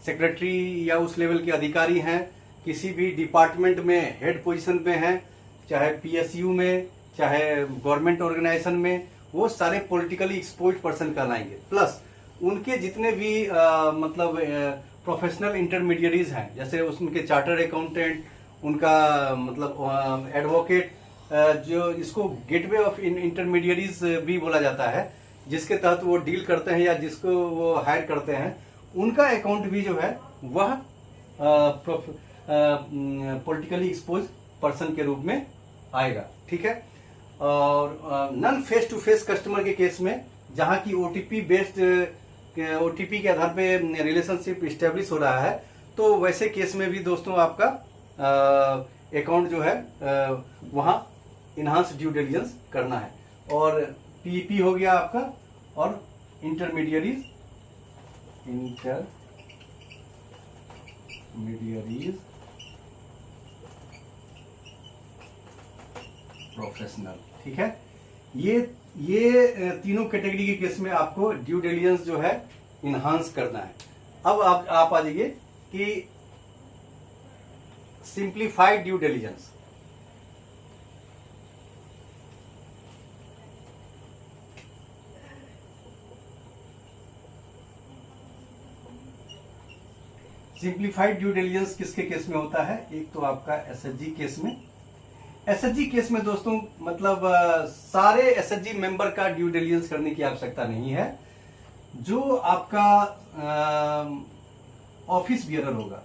सेक्रेटरी या उस लेवल के अधिकारी हैं, किसी भी डिपार्टमेंट में हेड पोजीशन पे हैं, चाहे पीएसयू में चाहे गवर्नमेंट ऑर्गेनाइजेशन में, वो सारे पॉलिटिकली एक्सपोज पर्सन कहलाएंगे। प्लस उनके जितने भी मतलब प्रोफेशनल इंटरमीडिएरीज हैं, जैसे उनके चार्टर्ड अकाउंटेंट, उनका मतलब एडवोकेट, जो इसको गेटवे ऑफ इंटरमीडिएरीज भी बोला जाता है, जिसके तहत वो डील करते हैं या जिसको वो हायर करते हैं, उनका अकाउंट भी जो है वह पॉलिटिकली एक्सपोज पर्सन के रूप में आएगा, ठीक है। और non face to face customer के केस में जहां की ओटीपी बेस्ड ओटीपी के आधार पे रिलेशनशिप स्टेब्लिश हो रहा है, तो वैसे केस में भी दोस्तों आपका अकाउंट जो है वहां इनहांस ड्यू डिलिजेंस करना है। और पीईपी हो गया आपका, और इंटरमीडिएरीज प्रोफेशनल, ठीक है। ये तीनों कैटेगरी के केस में आपको ड्यू डिलिजेंस जो है इनहांस करना है। अब आप आ जाइए कि simplified due diligence. Simplified due diligence किसके केस में होता है, एक तो आपका एसएचजी केस में। एसएचजी केस में दोस्तों मतलब सारे एसएचजी मेंबर का ड्यू डिलिजेंस करने की आवश्यकता नहीं है। जो आपका ऑफिस बियरर होगा,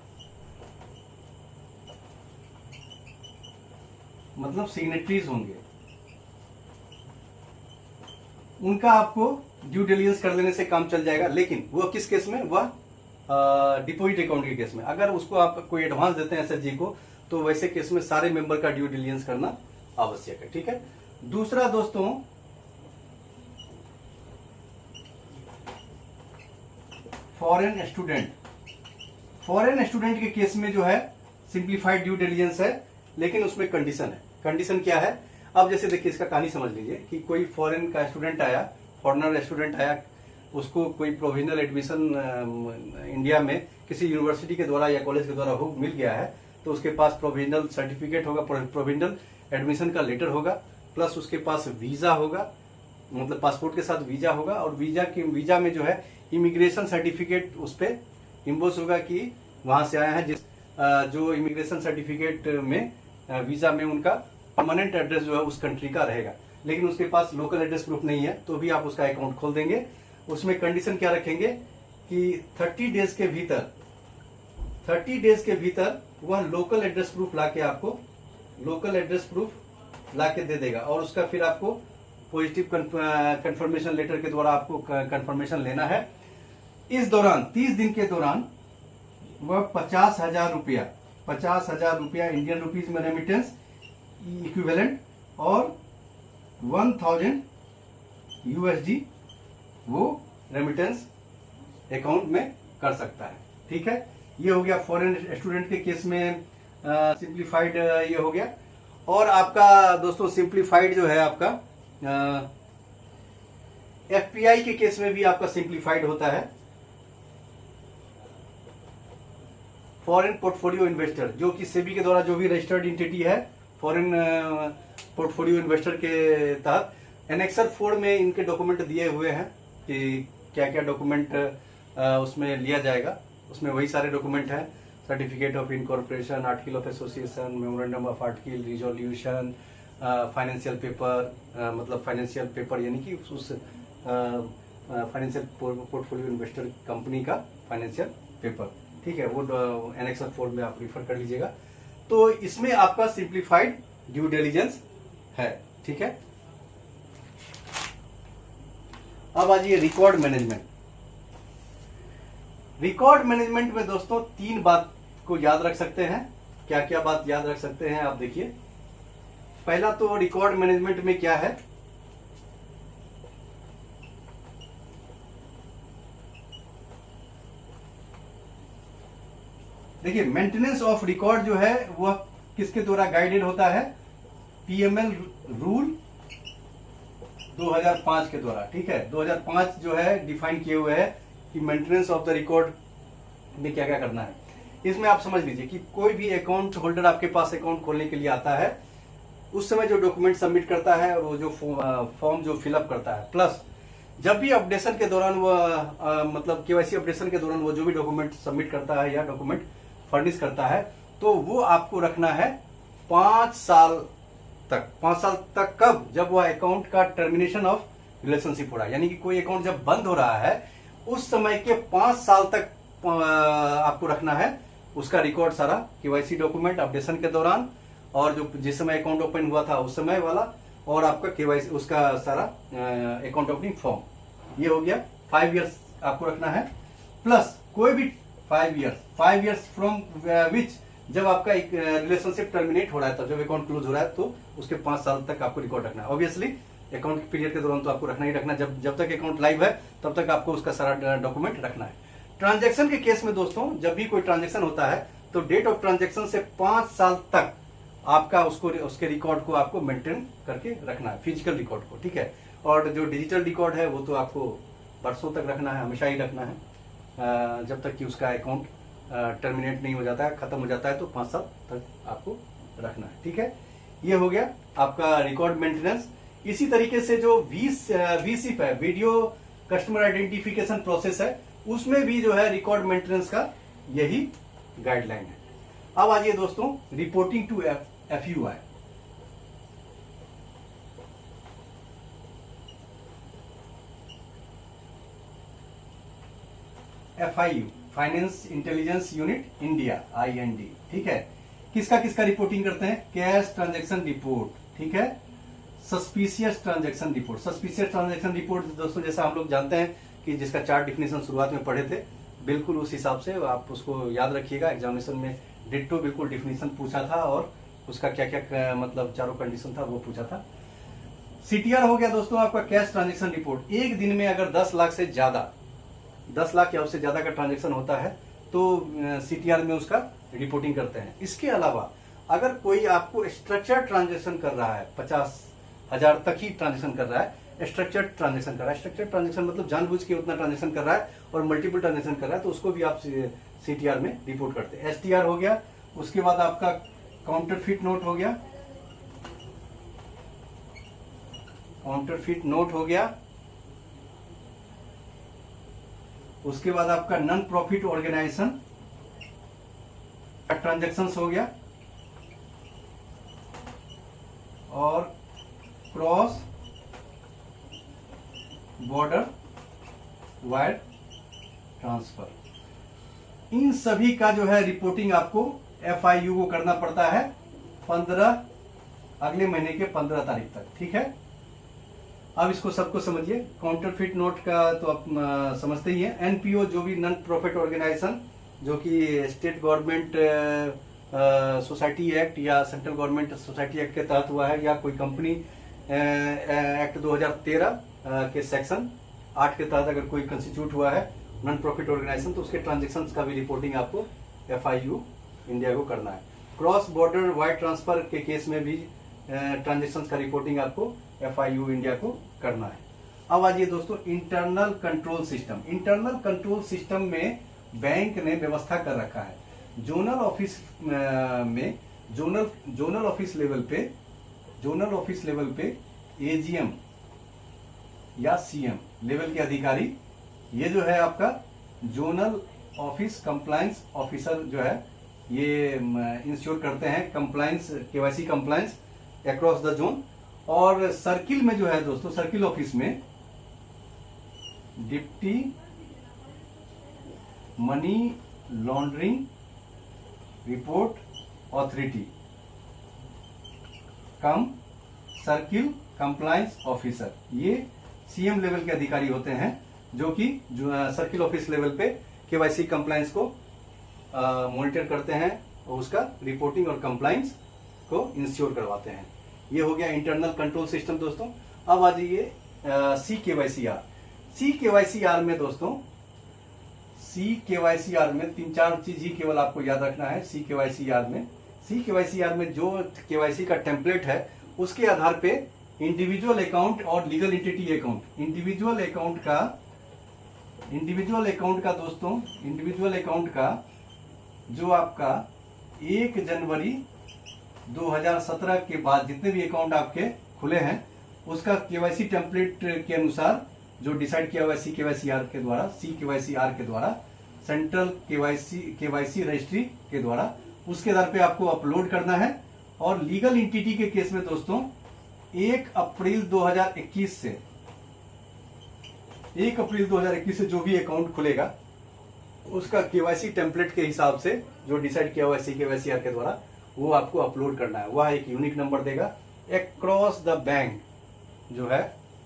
मतलब सिग्नेटरीज होंगे, उनका आपको ड्यू डिलिजेंस कर लेने से काम चल जाएगा। लेकिन वो किस केस में, वह डिपॉजिट अकाउंट के केस में। अगर उसको आप कोई एडवांस देते हैं एसएचजी को, तो वैसे केस में सारे मेंबर का ड्यू डिलिजेंस करना आवश्यक है, ठीक है। दूसरा दोस्तों फॉरेन स्टूडेंट के केस में जो है सिंप्लीफाइड ड्यू डिलिजेंस है, लेकिन उसमें कंडीशन है। कंडीशन क्या है, अब जैसे देखिए इसका कहानी समझ लीजिए कि कोई फॉरेन का स्टूडेंट आया, फॉरेनर स्टूडेंट आया, उसको कोई प्रोविजनल एडमिशन इंडिया में किसी यूनिवर्सिटी के द्वारा या कॉलेज के द्वारा हो मिल गया है, तो उसके पास प्रोविजनल सर्टिफिकेट होगा, प्रोविजनल एडमिशन का लेटर होगा, प्लस उसके पास वीजा होगा, मतलब पासपोर्ट के साथ वीजा होगा, और वीजा में जो है इमिग्रेशन सर्टिफिकेट उस पर इम्बोस होगा कि वहां से आया है, जिस जो इमिग्रेशन सर्टिफिकेट में वीजा में उनका परमानेंट एड्रेस जो है उस कंट्री का रहेगा, लेकिन उसके पास लोकल एड्रेस प्रूफ नहीं है तो भी आप उसका अकाउंट खोल देंगे। उसमें कंडीशन क्या रखेंगे कि 30 डेज के भीतर वह लोकल एड्रेस प्रूफ लाके दे देगा, और उसका फिर आपको पॉजिटिव कंफर्मेशन लेटर के द्वारा आपको कंफर्मेशन लेना है। इस दौरान 30 दिन के दौरान वह 50,000 रुपया इंडियन रुपीज में रेमिटेंस इक्विवेलेंट और 1000 USD वो रेमिटेंस अकाउंट में कर सकता है। ठीक है, ये हो गया फॉरेन स्टूडेंट के केस में सिंप्लीफाइड ये हो गया। और आपका दोस्तों सिंप्लीफाइड जो है आपका FPI के केस में भी आपका सिंप्लीफाइड होता है। फॉरेन पोर्टफोलियो इन्वेस्टर, जो कि सेबी के द्वारा जो भी रजिस्टर्ड एंटिटी है फॉरेन पोर्टफोलियो इन्वेस्टर के तहत एनेक्सर 4 में इनके डॉक्यूमेंट दिए हुए हैं कि क्या क्या डॉक्यूमेंट उसमें लिया जाएगा। उसमें वही सारे डॉक्यूमेंट हैं, certificate of incorporation, article of association, memorandum of article, resolution, financial paper, मतलब फाइनेंशियल पेपर यानी कि उस फाइनेंशियल पोर्टफोलियो इन्वेस्टर कंपनी का फाइनेंशियल पेपर। ठीक है, वो एनेक्सर 4 में आप रिफर कर लीजिएगा। तो इसमें आपका सिंप्लीफाइड ड्यू डिलिजेंस है। ठीक है, अब आ जाइए रिकॉर्ड मैनेजमेंट। रिकॉर्ड मैनेजमेंट में दोस्तों 3 बात को याद रख सकते हैं। क्या क्या बात याद रख सकते हैं आप देखिए। पहला तो रिकॉर्ड मैनेजमेंट में क्या है, देखिए मेंटेनेंस ऑफ रिकॉर्ड जो है वह किसके द्वारा गाइडेड होता है, PML रूल 2005 के द्वारा। ठीक है, 2005 जो है डिफाइन किए हुए है कि मेंटेनेंस ऑफ द रिकॉर्ड में क्या क्या करना है। इसमें आप समझ लीजिए कि कोई भी अकाउंट होल्डर आपके पास अकाउंट खोलने के लिए आता है, उस समय जो डॉक्यूमेंट सबमिट करता है और वो जो फॉर्म जो फिलअप करता है, प्लस जब भी अपडेशन के दौरान वह मतलब KYC अपडेशन के दौरान वो जो भी डॉक्यूमेंट सबमिट करता है या डॉक्यूमेंट फर्निश करता है, तो वो आपको रखना है 5 साल तक। 5 साल तक कब, जब वह अकाउंट का टर्मिनेशन ऑफ रिलेशनशिप हो रहा है, यानी कि कोई अकाउंट जब बंद हो रहा है उस समय के 5 साल तक आपको रखना है उसका रिकॉर्ड सारा, KYC डॉक्यूमेंट अपडेशन के दौरान और जो जिस समय अकाउंट ओपन हुआ था उस समय वाला, और आपका KYC उसका सारा अकाउंट ओपनिंग फॉर्म। ये हो गया 5 इयर्स आपको रखना है, प्लस कोई भी 5 इयर्स फ्रॉम विच जब आपका एक रिलेशनशिप टर्मिनेट हो रहा है, तब जब अकाउंट क्लोज हो रहा है तो उसके 5 साल तक आपको रिकॉर्ड रखना है। ऑब्वियसली अकाउंट पीरियड के दौरान तो आपको रखना ही रखना, जब तक अकाउंट लाइव है तब तक आपको उसका सारा डॉक्यूमेंट रखना है। ट्रांजैक्शन के केस में दोस्तों जब भी कोई ट्रांजैक्शन होता है तो डेट ऑफ ट्रांजैक्शन से 5 साल तक आपका उसके रिकॉर्ड को आपको मेंटेन करके रखना है, फिजिकल रिकॉर्ड को। ठीक है, और जो डिजिटल रिकॉर्ड है वो तो आपको वर्षों तक रखना है, हमेशा ही रखना है, जब तक कि उसका अकाउंट टर्मिनेट नहीं हो जाता है, खत्म हो जाता है, तो 5 साल तक आपको रखना है। ठीक है, ये हो गया आपका रिकॉर्ड मेंटेनेंस। इसी तरीके से जो VCIP है, वीडियो कस्टमर आइडेंटिफिकेशन प्रोसेस है, उसमें भी जो है रिकॉर्ड मेंटेनेंस का यही गाइडलाइन है। अब आ जाइए दोस्तों reporting to FUI। FIU finance intelligence unit India, IND। ठीक है, किसका किसका रिपोर्टिंग करते हैं, कैश ट्रांजैक्शन रिपोर्ट। ठीक है, suspicious transaction report. Suspicious transaction report दोस्तों जैसा हम लोग जानते हैं कि जिसका 4 डिफिनेशन शुरुआत में पढ़े थे, बिल्कुल उस हिसाब से आप उसको याद रखिएगा। एग्जामिनेशन में डिट्टो बिल्कुल डिफिनेशन पूछा था और उसका क्या क्या मतलब चारों कंडीशन था वो पूछा था। CTR हो गया दोस्तों आपका कैश ट्रांजैक्शन रिपोर्ट। एक दिन में अगर 10 लाख से ज्यादा, 10 लाख या उससे ज्यादा का ट्रांजैक्शन होता है तो CTR में उसका रिपोर्टिंग करते हैं। इसके अलावा अगर कोई आपको स्ट्रक्चर्ड ट्रांजैक्शन कर रहा है, 50,000 तक ही ट्रांजैक्शन कर रहा है, स्ट्रक्चर्ड ट्रांजैक्शन कर रहा है, स्ट्रक्चर्ड ट्रांजैक्शन मतलब जानबूझ के उतना ट्रांजैक्शन कर रहा है और मल्टीपल ट्रांजैक्शन कर रहा है, तो उसको भी आप CTR में रिपोर्ट करते हैं। STR हो गया, उसके बाद आपका काउंटरफिट नोट हो गया, काउंटरफिट नोट हो गया, उसके बाद आपका नॉन प्रॉफिट ऑर्गेनाइजेशन का ट्रांजैक्शंस हो गया, और क्रॉस बॉर्डर वायर ट्रांसफर, इन सभी का जो है रिपोर्टिंग आपको FIU को करना पड़ता है 15 अगले महीने के 15 तारीख तक। ठीक है, अब इसको सबको समझिए। काउंटरफिट नोट का तो आप समझते ही हैं। NPO जो भी नॉन प्रॉफिट ऑर्गेनाइजेशन जो कि स्टेट गवर्नमेंट सोसाइटी एक्ट या सेंट्रल गवर्नमेंट सोसाइटी एक्ट के तहत हुआ है, या कोई कंपनी एक्ट 2013 के सेक्शन 8 के तहत अगर कोई कंस्टिट्यूट हुआ है नॉन प्रॉफिट ऑर्गेनाइजेशन, तो उसके ट्रांजेक्शन का भी रिपोर्टिंग आपको FIU इंडिया को करना है। क्रॉस बॉर्डर वायर ट्रांसफर के केस में भी ट्रांजेक्शन का रिपोर्टिंग आपको FIU इंडिया को करना है। अब आइए दोस्तों, internal control system. Internal control system में बैंक ने व्यवस्था कर रखा है, जोनल ऑफिस में जोनल ऑफिस लेवल पे AGM या CM लेवल के अधिकारी, ये जो है आपका जोनल ऑफिस कंप्लायंस ऑफिसर जो है, ये इंश्योर करते हैं compliance, KYC compliance across the zone. और सर्किल में जो है दोस्तों, सर्किल ऑफिस में deputy money laundering report authority cum circle compliance officer, ये CM लेवल के अधिकारी होते हैं जो कि सर्किल ऑफिस लेवल पे KYC कंप्लायंस को मॉनिटर करते हैं और उसका रिपोर्टिंग और कंप्लायंस को इंश्योर करवाते हैं। ये हो गया इंटरनल कंट्रोल सिस्टम दोस्तों। अब आ जाइए CKYCR। CKYCR में दोस्तों, CKYCR में 3-4 चीज ही केवल आपको याद रखना है। CKYCR में जो KYC का टेम्पलेट है उसके आधार पे इंडिविजुअल अकाउंट और legal entity account, individual account का जो आपका 1 जनवरी 2017 के बाद जितने भी अकाउंट आपके खुले हैं उसका KYC टेम्पलेट के अनुसार जो डिसाइड किया हुआ है CKYCR के द्वारा सेंट्रल KYC रजिस्ट्री के द्वारा, उसके आधार पे आपको अपलोड करना है। और लीगल एंटिटी के केस में दोस्तों 1 अप्रैल 2021 से जो भी अकाउंट खुलेगा उसका KYC टेम्पलेट के हिसाब से जो डिसाइड किया हुआ है CKYCR के द्वारा वो आपको अपलोड करना है। वह एक यूनिक नंबर देगा। अक्रॉस द बैंक जो है,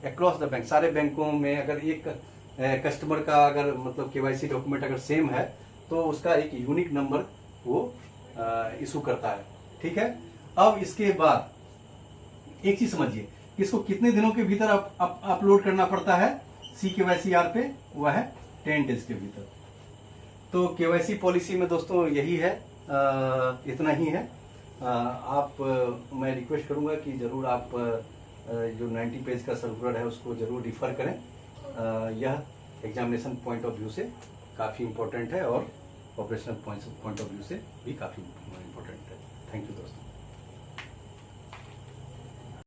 अक्रॉस द बैंक सारे बैंकों में अगर एक कस्टमर का अगर मतलब KYC डॉक्यूमेंट अगर सेम है तो उसका एक यूनिक नंबर वो इशू करता है। ठीक है, अब इसके बाद एक चीज समझिए, इसको कितने दिनों के भीतर अपलोड करना पड़ता है CKYCR पे, वह है 10 डेज के भीतर। तो KYC पॉलिसी में दोस्तों यही है, इतना ही है। मैं रिक्वेस्ट करूंगा कि जरूर आप जो 90 पेज का सर्कुलर है उसको जरूर रिफर करें। यह एग्जामिनेशन पॉइंट ऑफ व्यू से काफ़ी इंपॉर्टेंट है और ऑपरेशनल पॉइंट ऑफ व्यू से भी काफ़ी इंपॉर्टेंट है। थैंक यू दोस्तों।